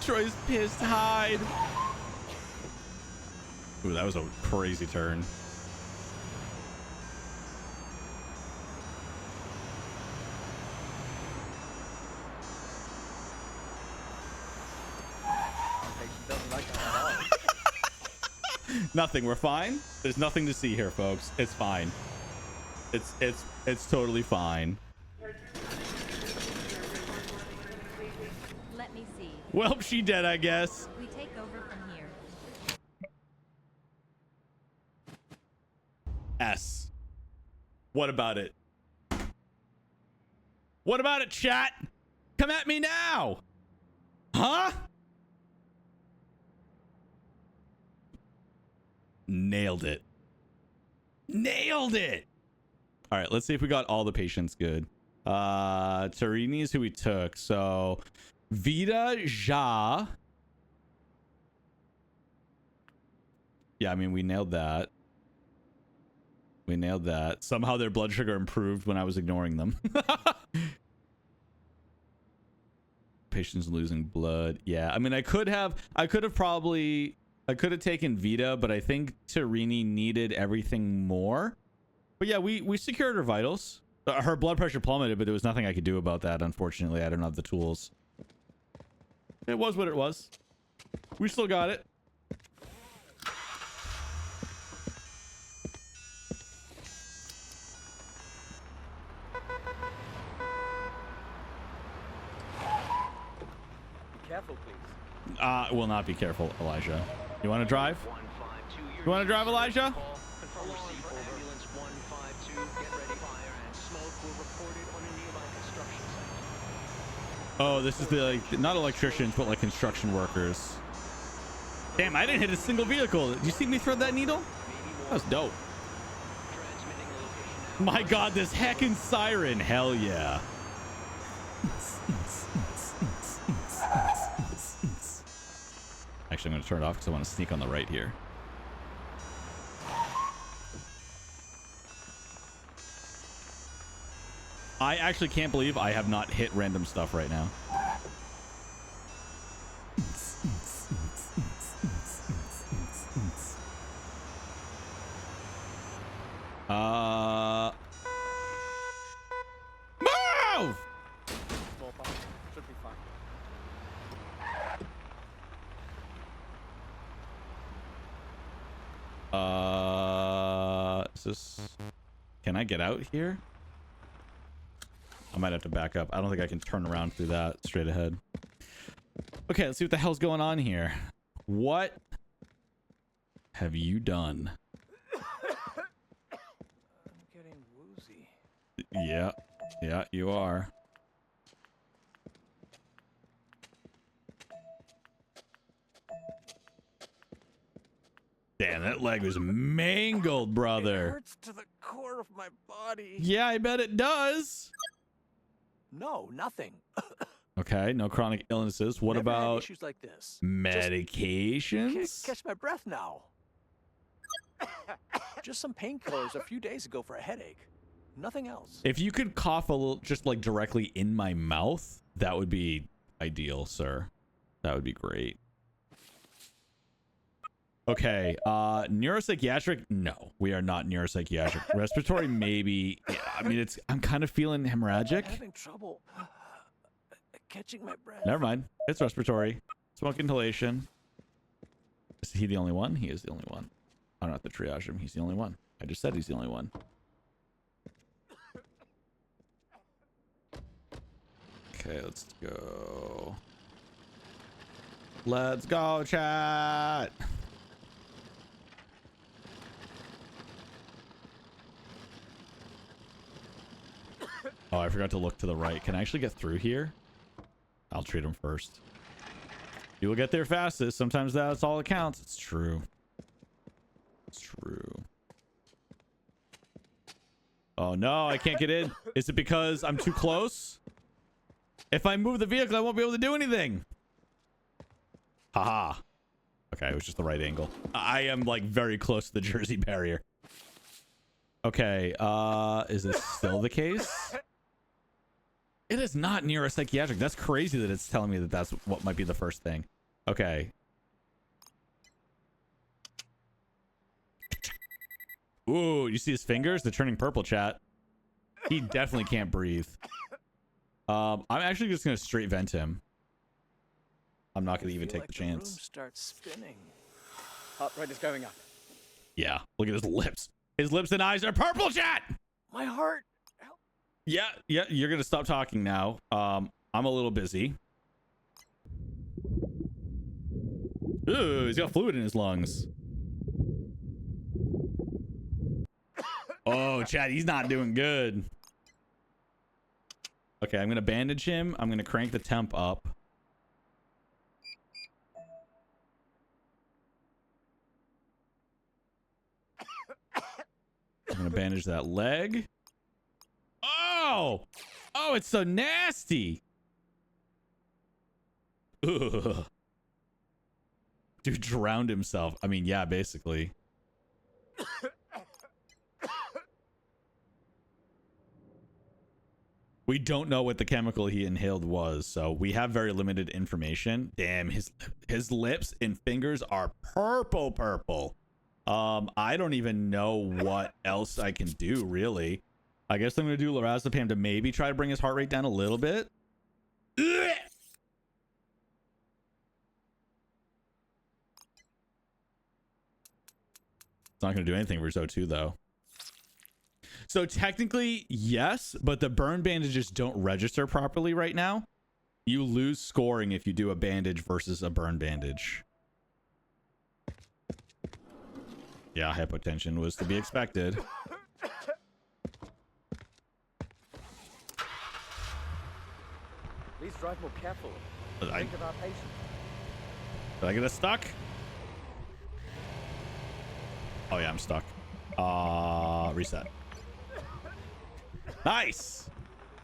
Troy's pissed. Hide. Ooh, that was a crazy turn. Nothing. We're fine. There's nothing to see here, folks. It's fine. It's totally fine. Let me see. Well, she dead, I guess. We take over from here. S. What about it? What about it, chat? Come at me now. Huh? Nailed it. Nailed it. All right, let's see if we got all the patients good. Tarini is who we took. So Vida, Ja. Yeah, I mean, we nailed that. We nailed that. Somehow their blood sugar improved when I was ignoring them. Patients losing blood. Yeah, I mean, I could have taken Vita, but I think Tarini needed everything more. But yeah, we secured her vitals. Her blood pressure plummeted, but there was nothing I could do about that, unfortunately. I don't have the tools. It was what it was. We still got it. Be careful, please. Will not be careful, Elijah. You want to drive? You want to drive, Elijah? Confirm receipt for ambulance 152. Get ready. Fire and smoke were reported on a nearby construction site. Oh, this is the, like, not electricians, but like construction workers. Damn, I didn't hit a single vehicle. Did you see me throw that needle? That was dope. Transmitting the location now. My god, this heckin' siren. Hell yeah. Actually, I'm going to turn it off because I want to sneak on the right here. I actually can't believe I have not hit random stuff right now. Move! Small part. Should be fine. Is this... Can I get out here? I might have to back up. I don't think I can turn around through that straight ahead. Okay, let's see what the hell's going on here. What have you done? I'm getting woozy. Yeah. Yeah, you are. Damn, that leg was mangled, It brother. hurts to the core of my body. Yeah, I bet it does. No, nothing. Okay, no chronic illnesses. What Never had about issues like this? medications? Catch my breath now. Just some painkillers a few days ago for a headache. Nothing else. If you could cough a little, just like directly in my mouth, that would be ideal, sir. That would be great. Okay, neuropsychiatric? No, we are not neuropsychiatric. Respiratory, maybe. Yeah, I mean, I'm kind of feeling hemorrhagic. I'm having trouble catching my breath. Never mind. It's respiratory. Smoke inhalation. Is he the only one? He is the only one. I don't have to triage him. He's the only one. I just said he's the only one. Okay, let's go. Let's go, chat. Oh, I forgot to look to the right. Can I actually get through here? I'll treat him first. You will get there fastest. Sometimes that's all that counts. It's true. It's true. Oh no, I can't get in. Is it because I'm too close? If I move the vehicle, I won't be able to do anything. Haha. Okay, it was just the right angle. I am like very close to the Jersey barrier. Okay, is this still the case? It is not neuropsychiatric. That's crazy that it's telling me that that's what might be the first thing. Okay. Ooh, you see his fingers? They're turning purple, chat. He definitely can't breathe. I'm actually just going to straight vent him. I'm not going to even take the Room chance. starts spinning. Heart rate is going up. Yeah, look at his lips. His lips and eyes are purple, chat! My heart. Help. Yeah, you're gonna stop talking now. I'm a little busy. Ooh, he's got fluid in his lungs. Oh, Chad, he's not doing good. Okay, I'm gonna bandage him. I'm gonna crank the temp up. I'm gonna bandage that leg. Oh! Oh, it's so nasty! Ugh. Dude drowned himself. I mean, yeah, basically. We don't know what the chemical he inhaled was, so we have very limited information. Damn, his lips and fingers are purple. I don't even know what else I can do, really. I guess I'm going to do lorazepam to maybe try to bring his heart rate down a little bit. Ugh! It's not going to do anything for Zo2, though. So technically, yes, but the burn bandages don't register properly right now. You lose scoring if you do a bandage versus a burn bandage. Yeah, hypotension was to be expected. Please drive more carefully. Did I Think of our patients. get us stuck? Oh yeah, I'm stuck. Reset. Nice.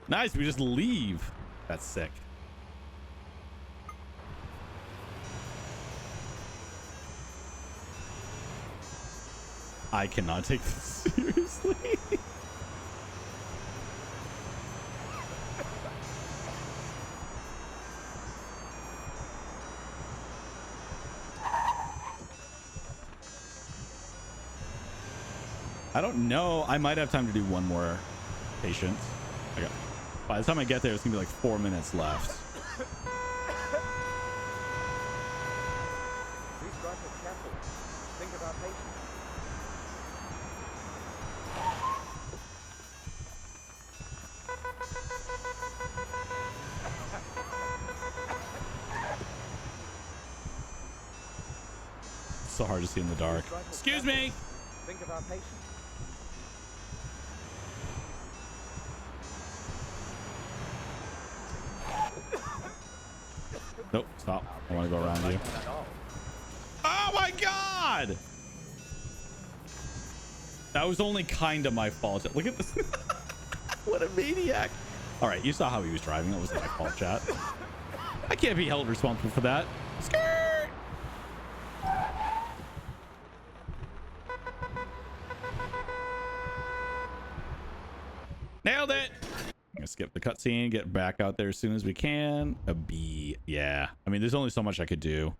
Nice, we just leave. That's sick. I cannot take this seriously. I don't know. I might have time to do one more patient. Okay. By the time I get there, it's gonna be like 4 minutes left. Please drive more carefully. Think of our patients. so hard to see in the dark. Excuse me. Think of our patients. Nope, stop. I want to go around you. Oh my god! That was only kind of my fault. Look at this. What a maniac. All right, you saw how he was driving. That wasn't my fault, chat. I can't be held responsible for that. Skirt! Nailed it! I'm gonna skip the cutscene, get back out there as soon as we can. A B. Yeah. I mean, there's only so much I could do.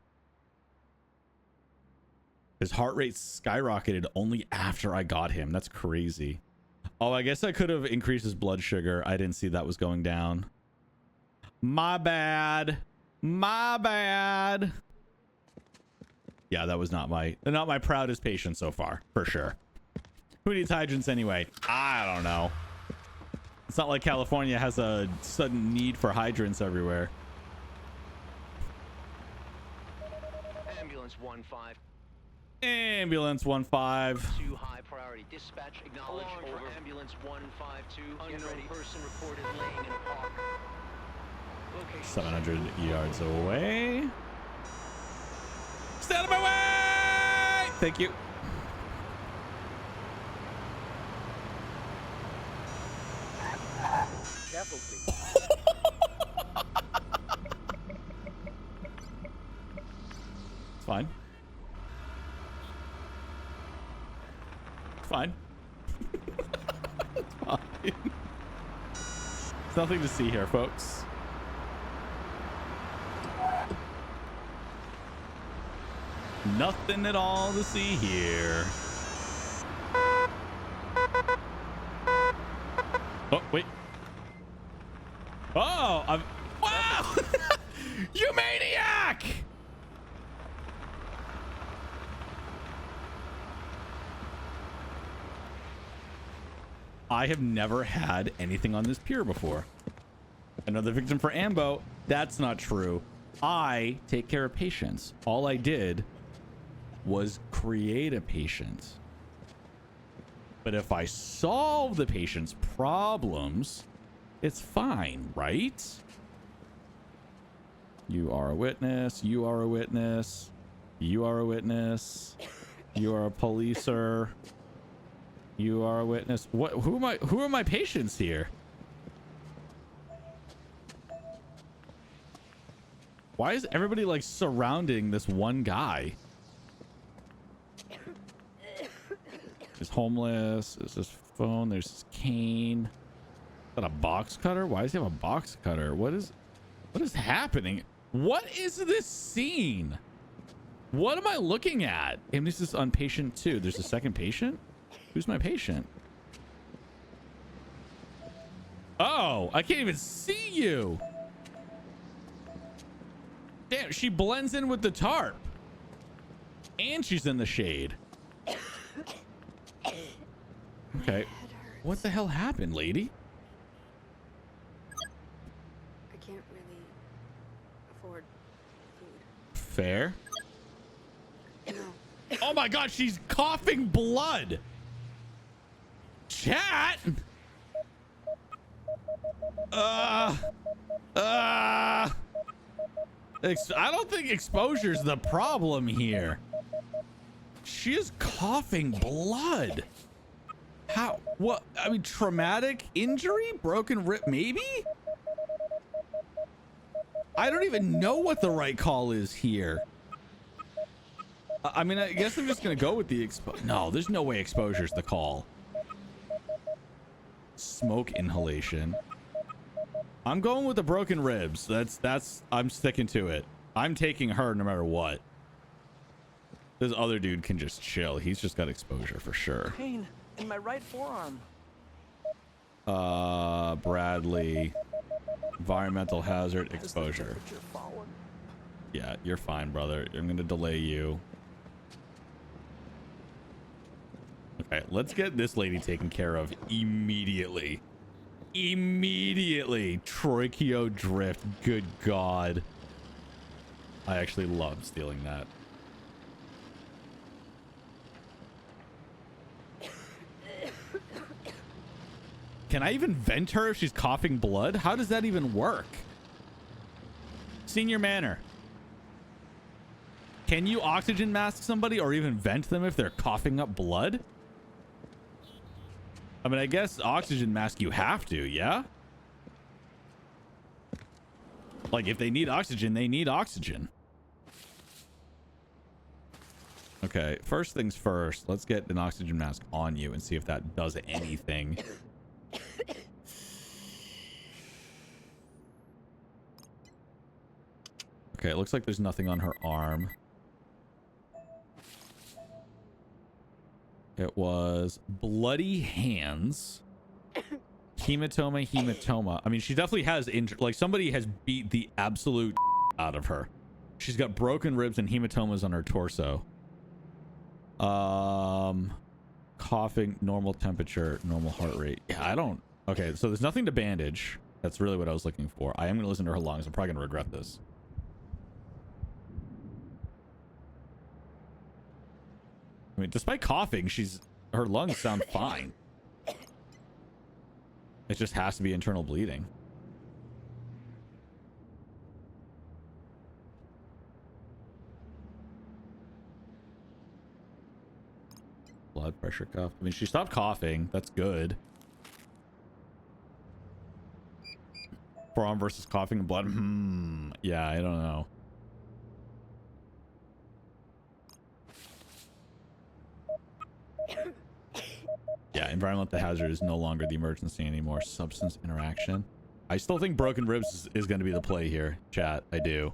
His heart rate skyrocketed only after I got him. That's crazy. Oh, I guess I could have increased his blood sugar. I didn't see that was going down. My bad. My bad. Yeah, that was not my proudest patient so far, for sure. Who needs hydrants anyway? I don't know. It's not like California has a sudden need for hydrants everywhere. Ambulance 1-5. Ambulance 1-5. To high priority dispatch. Acknowledge over. Ambulance 152. Unknown person reported laying in a park. Location 700 yards away. Stay out of my way! Thank you. Careful, please. It's fine. It's fine. It's fine. There's nothing to see here, folks. Nothing at all to see here. Oh, wait. Oh, wow! You maniac! I have never had anything on this pier before. Another victim for Ambo. That's not true. I take care of patients. All I did was create a patient. But if I solve the patient's problems, it's fine, right? You are a witness. You are a witness. You are a witness. You are a policer. You are a witness. What? Who are my patients here? Why is everybody like surrounding this one guy? He's homeless. There's his phone. There's his cane. Is that a box cutter? Why does he have a box cutter? What is happening? What is this scene? What am I looking at? And this is on patient 2. There's a second patient? Who's my patient? Oh, I can't even see you. Damn, she blends in with the tarp. And she's in the shade. Okay. What the hell happened, lady? I can't really afford food. Fair. No. Oh my god, she's coughing blood. Chat. I don't think exposure's the problem here. She is coughing blood. How? What? I mean, traumatic injury? Broken rib? Maybe? I don't even know what the right call is here. I mean, I guess I'm just going to go with the No, there's no way exposure's the call. Smoke inhalation. I'm going with the broken ribs. I'm sticking to it. I'm taking her no matter what. This other dude can just chill. He's just got exposure for sure. Pain in my right forearm. Bradley. Environmental hazard Has the exposure. temperature fallen? Yeah, you're fine, brother. I'm going to delay you. Okay, let's get this lady taken care of immediately. Immediately. Tracheo drift. Good God. I actually love stealing that. Can I even vent her if she's coughing blood? How does that even work? Senior Manor. Can you oxygen mask somebody or even vent them if they're coughing up blood? I mean, I guess oxygen mask you have to, yeah? Like, if they need oxygen, they need oxygen. Okay, first things first. Let's get an oxygen mask on you and see if that does anything. Okay, it looks like there's nothing on her arm. It was bloody hands. Hematoma. I mean, she definitely has like somebody has beat the absolute out of her. She's got broken ribs and hematomas on her torso. Coughing, normal temperature, normal heart rate. Yeah, I don't. Okay, so there's nothing to bandage. That's really what I was looking for. I am going to listen to her lungs. I'm probably going to regret this. I mean, despite coughing, her lungs sound fine. It just has to be internal bleeding. Blood pressure cuff. I mean, she stopped coughing. That's good. Forearm versus coughing and blood. Yeah, I don't know. Yeah, environmental hazard is no longer the emergency anymore. Substance interaction. I still think broken ribs is going to be the play here, chat. I do.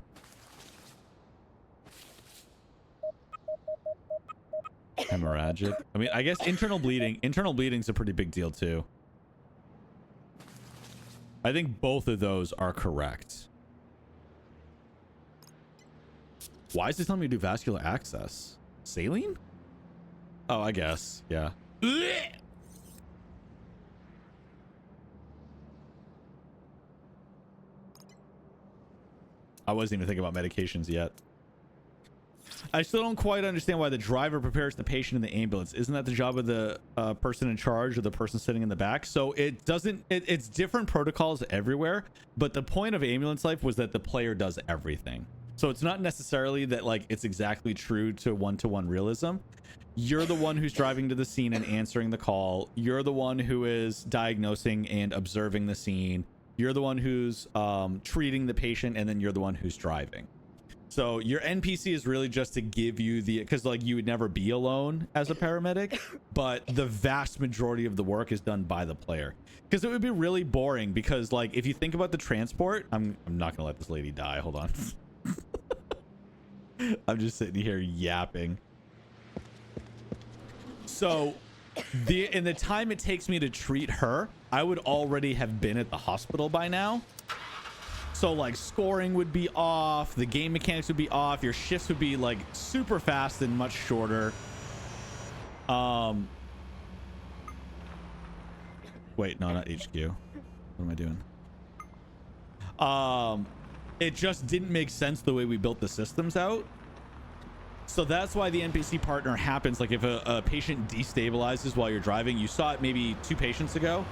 Hemorrhagic. I mean, I guess internal bleeding. Internal bleeding's a pretty big deal too. I think both of those are correct. Why is it telling me to do vascular access? Saline? Oh, I guess. Yeah. I wasn't even thinking about medications yet. I still don't quite understand why the driver prepares the patient in the ambulance. Isn't that the job of the person in charge or the person sitting in the back? So it doesn't, it's different protocols everywhere, but the point of Ambulance Life was that the player does everything. So it's not necessarily that like it's exactly true to one-to-one realism. You're the one who's driving to the scene and answering the call. You're the one who is diagnosing and observing the scene. You're the one who's treating the patient, and then you're the one who's driving. So your NPC is really just to give you the, because like you would never be alone as a paramedic, but the vast majority of the work is done by the player. Because it would be really boring, because like if you think about the transport, I'm not gonna let this lady die. Hold on. I'm just sitting here yapping. So in the time it takes me to treat her, I would already have been at the hospital by now. So like scoring would be off, the game mechanics would be off, your shifts would be like super fast and much shorter. Wait, no, not HQ. What am I doing? It just didn't make sense the way we built the systems out. So that's why the NPC partner happens. Like if a patient destabilizes while you're driving, you saw it maybe 2 patients ago.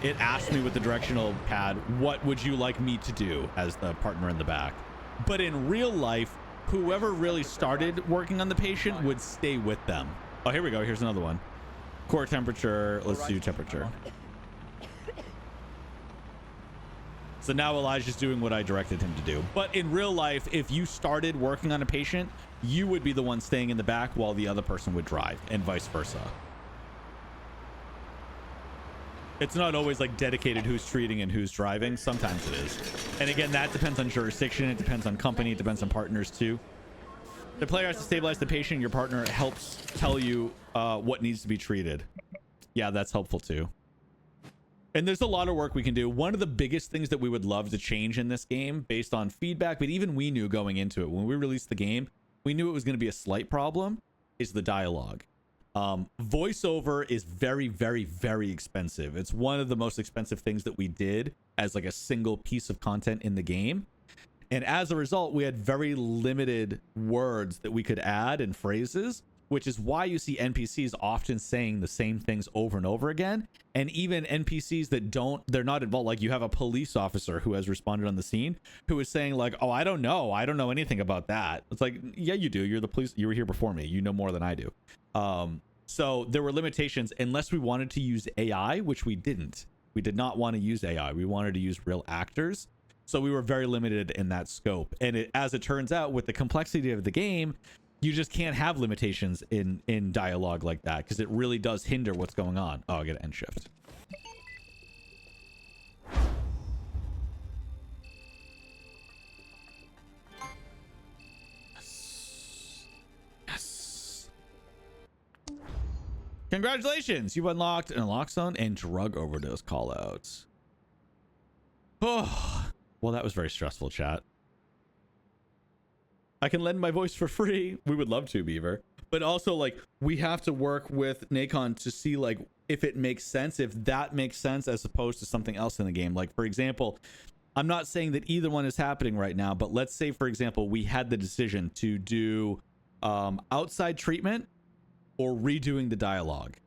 It asked me with the directional pad, what would you like me to do as the partner in the back? But in real life, whoever really started working on the patient would stay with them. Oh, here we go. Here's another one. Core temperature. Let's do temperature. So now Elijah's doing what I directed him to do. But in real life, if you started working on a patient, you would be the one staying in the back while the other person would drive, and vice versa. It's not always like dedicated who's treating and who's driving. Sometimes it is. And again, that depends on jurisdiction. It depends on company. It depends on partners too. The player has to stabilize the patient. Your partner helps tell you what needs to be treated. Yeah, that's helpful too. And there's a lot of work we can do. One of the biggest things that we would love to change in this game based on feedback, but even we knew going into it, when we released the game, we knew it was going to be a slight problem, is the dialogue. Voiceover is very, very, very expensive. It's one of the most expensive things that we did as like a single piece of content in the game. And as a result, we had very limited words that we could add and phrases, which is why you see NPCs often saying the same things over and over again. And even NPCs that they're not involved. Like you have a police officer who has responded on the scene who is saying like, oh, I don't know anything about that. It's like, yeah, you do. You're the police. You were here before me. You know more than I do. So there were limitations unless we wanted to use AI, which we didn't. We did not want to use AI. We wanted to use real actors. So we were very limited in that scope. And as it turns out, with the complexity of the game, you just can't have limitations in dialogue like that because it really does hinder what's going on. Oh, I get an end shift. Yes. Congratulations. You've unlocked an naloxone and drug overdose callouts. Oh, well, that was very stressful, chat. I can lend my voice for free. We would love to, Beaver. But also, like, we have to work with Nacon to see, like, if it makes sense, if that makes sense as opposed to something else in the game. Like, for example, I'm not saying that either one is happening right now, but let's say, for example, we had the decision to do outside treatment or redoing the dialogue.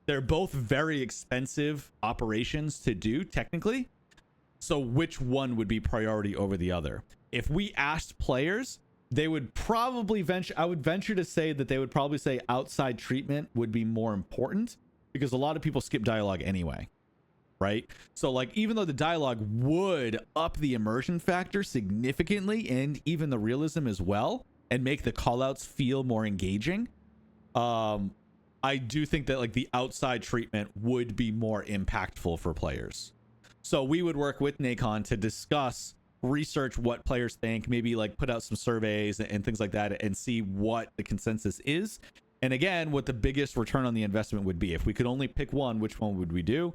They're both very expensive operations to do, technically. So which one would be priority over the other? If we asked players, they would probably I would venture to say that they would probably say outside treatment would be more important because a lot of people skip dialogue anyway, right? So like, even though the dialogue would up the immersion factor significantly and even the realism as well and make the callouts feel more engaging, I do think that like the outside treatment would be more impactful for players. So we would work with Nacon to discuss, research what players think, maybe like put out some surveys and things like that and see what the consensus is. And again, what the biggest return on the investment would be. If we could only pick one, which one would we do?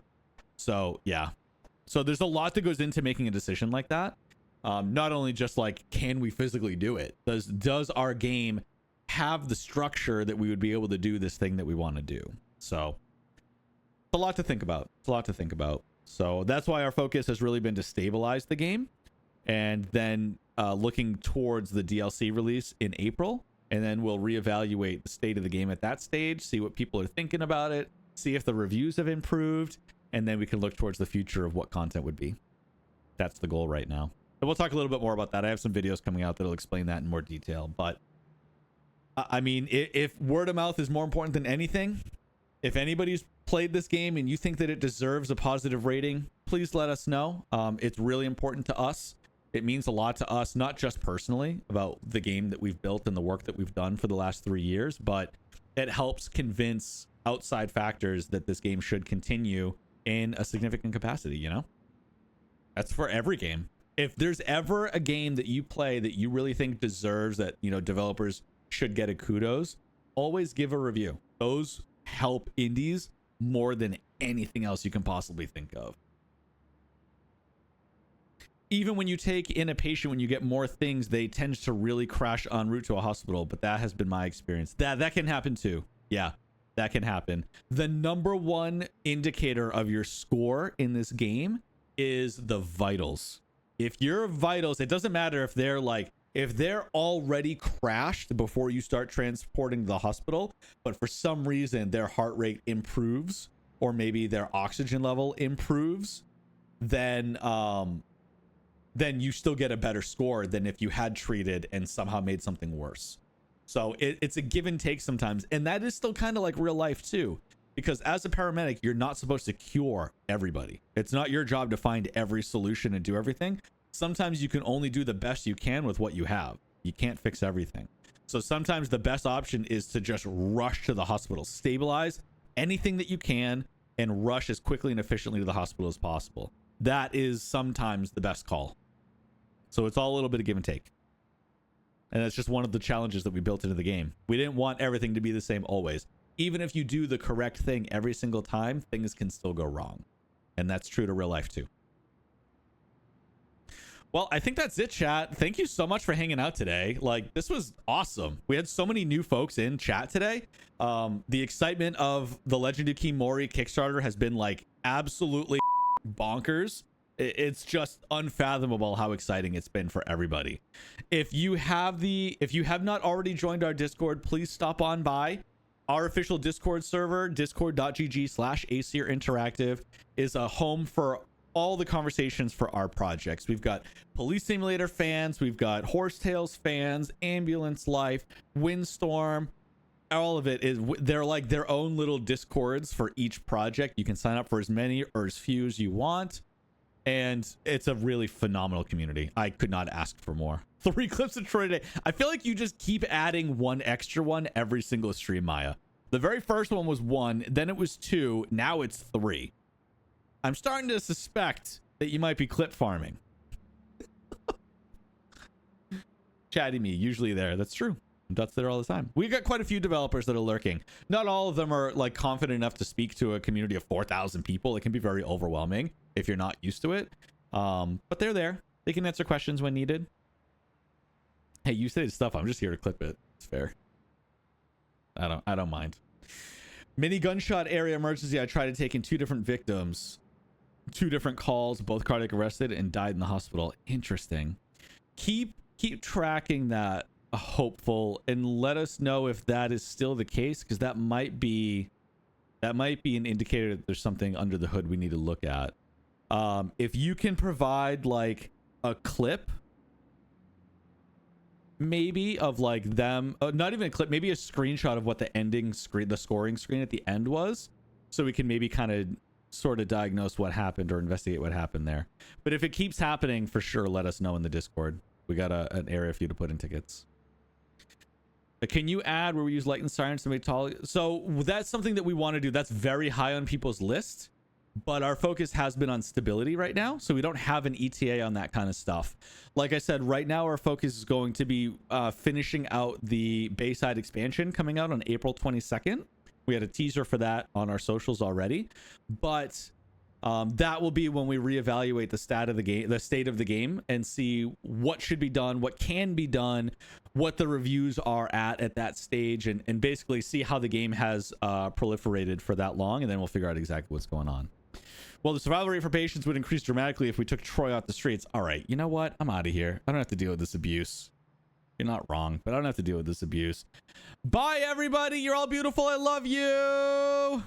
So yeah. So there's a lot that goes into making a decision like that. Not only just like, can we physically do it? Does our game have the structure that we would be able to do this thing that we want to do? So it's a lot to think about. It's a lot to think about. So that's why our focus has really been to stabilize the game and then looking towards the DLC release in April. And then we'll reevaluate the state of the game at that stage, see what people are thinking about it, see if the reviews have improved, and then we can look towards the future of what content would be. That's the goal right now. And we'll talk a little bit more about that. I have some videos coming out that'll explain that in more detail. But I mean, if word of mouth is more important than anything, if anybody's played this game and you think that it deserves a positive rating, please let us know. It's really important to us. It means a lot to us, not just personally about the game that we've built and the work that we've done for the last 3 years, but it helps convince outside factors that this game should continue in a significant capacity, you know? That's for every game. If there's ever a game that you play that you really think deserves that, you know, developers should get a kudos, always give a review. Those help indies more than anything else you can possibly think of. Even when you take in a patient, when you get more things, they tend to really crash en route to a hospital. But that has been my experience. That can happen too. Yeah, that can happen. The number one indicator of your score in this game is the vitals. If your vitals, it doesn't matter if they're already crashed before you start transporting to the hospital, but for some reason their heart rate improves or maybe their oxygen level improves, then you still get a better score than if you had treated and somehow made something worse. So it's a give and take sometimes. And that is still kind of like real life too, because as a paramedic, you're not supposed to cure everybody. It's not your job to find every solution and do everything. Sometimes you can only do the best you can with what you have. You can't fix everything. So sometimes the best option is to just rush to the hospital, stabilize anything that you can, and rush as quickly and efficiently to the hospital as possible. That is sometimes the best call. So it's all a little bit of give and take. And that's just one of the challenges that we built into the game. We didn't want everything to be the same always. Even if you do the correct thing every single time, things can still go wrong. And that's true to real life too. Well, I think that's it, chat. Thank you so much for hanging out today. Like, this was awesome. We had so many new folks in chat today. The excitement of the Legend of Khiimori Kickstarter has been like absolutely bonkers. It's just unfathomable how exciting it's been for everybody. If you have not already joined our Discord, please stop on by. Our official Discord server, discord.gg/Aesir Interactive, is a home for all the conversations for our projects. We've got Police Simulator fans, we've got Horsetails fans, Ambulance Life, Windstorm. All of it is, they're like their own little Discords for each project. You can sign up for as many or as few as you want. And it's a really phenomenal community. I could not ask for more. 3 clips of Troy today. I feel like you just keep adding one extra one every single stream, Maya. The very first one was 1, then it was 2, now it's 3. I'm starting to suspect that you might be clip farming. Chatty me, usually there. That's true. That's there all the time. We got quite a few developers that are lurking. Not all of them are like confident enough to speak to a community of 4,000 people. It can be very overwhelming if you're not used to it. But they're there. They can answer questions when needed. Hey, you say stuff. I'm just here to clip it. It's fair. I don't mind. Mini gunshot area emergency. I tried to take in 2 different victims. 2 different calls. Both cardiac arrested and died in the hospital. Interesting. Keep tracking that, hopeful, and let us know if that is still the case, because that might be an indicator that there's something under the hood we need to look at. If you can provide like a clip maybe of like them, not even a clip, maybe a screenshot of what the ending screen, the scoring screen at the end was, so we can maybe kind of sort of diagnose what happened or investigate what happened there. But if it keeps happening, for sure let us know in the Discord. We got an area for you to put in tickets. Can you add where we use light and sirens to make tall? So that's something that we want to do. That's very high on people's list, but our focus has been on stability right now, so we don't have an ETA on that kind of stuff. Like I said, right now our focus is going to be finishing out the Bayside expansion coming out on April 22nd. We had a teaser for that on our socials already, but that will be when we reevaluate the state of the game, and see what should be done, what can be done, what the reviews are at that stage, and basically see how the game has proliferated for that long, and then we'll figure out exactly what's going on. Well, the survival rate for patients would increase dramatically if we took Troy off the streets. All right, you know what? I'm out of here. I don't have to deal with this abuse. You're not wrong, but I don't have to deal with this abuse. Bye, everybody. You're all beautiful. I love you.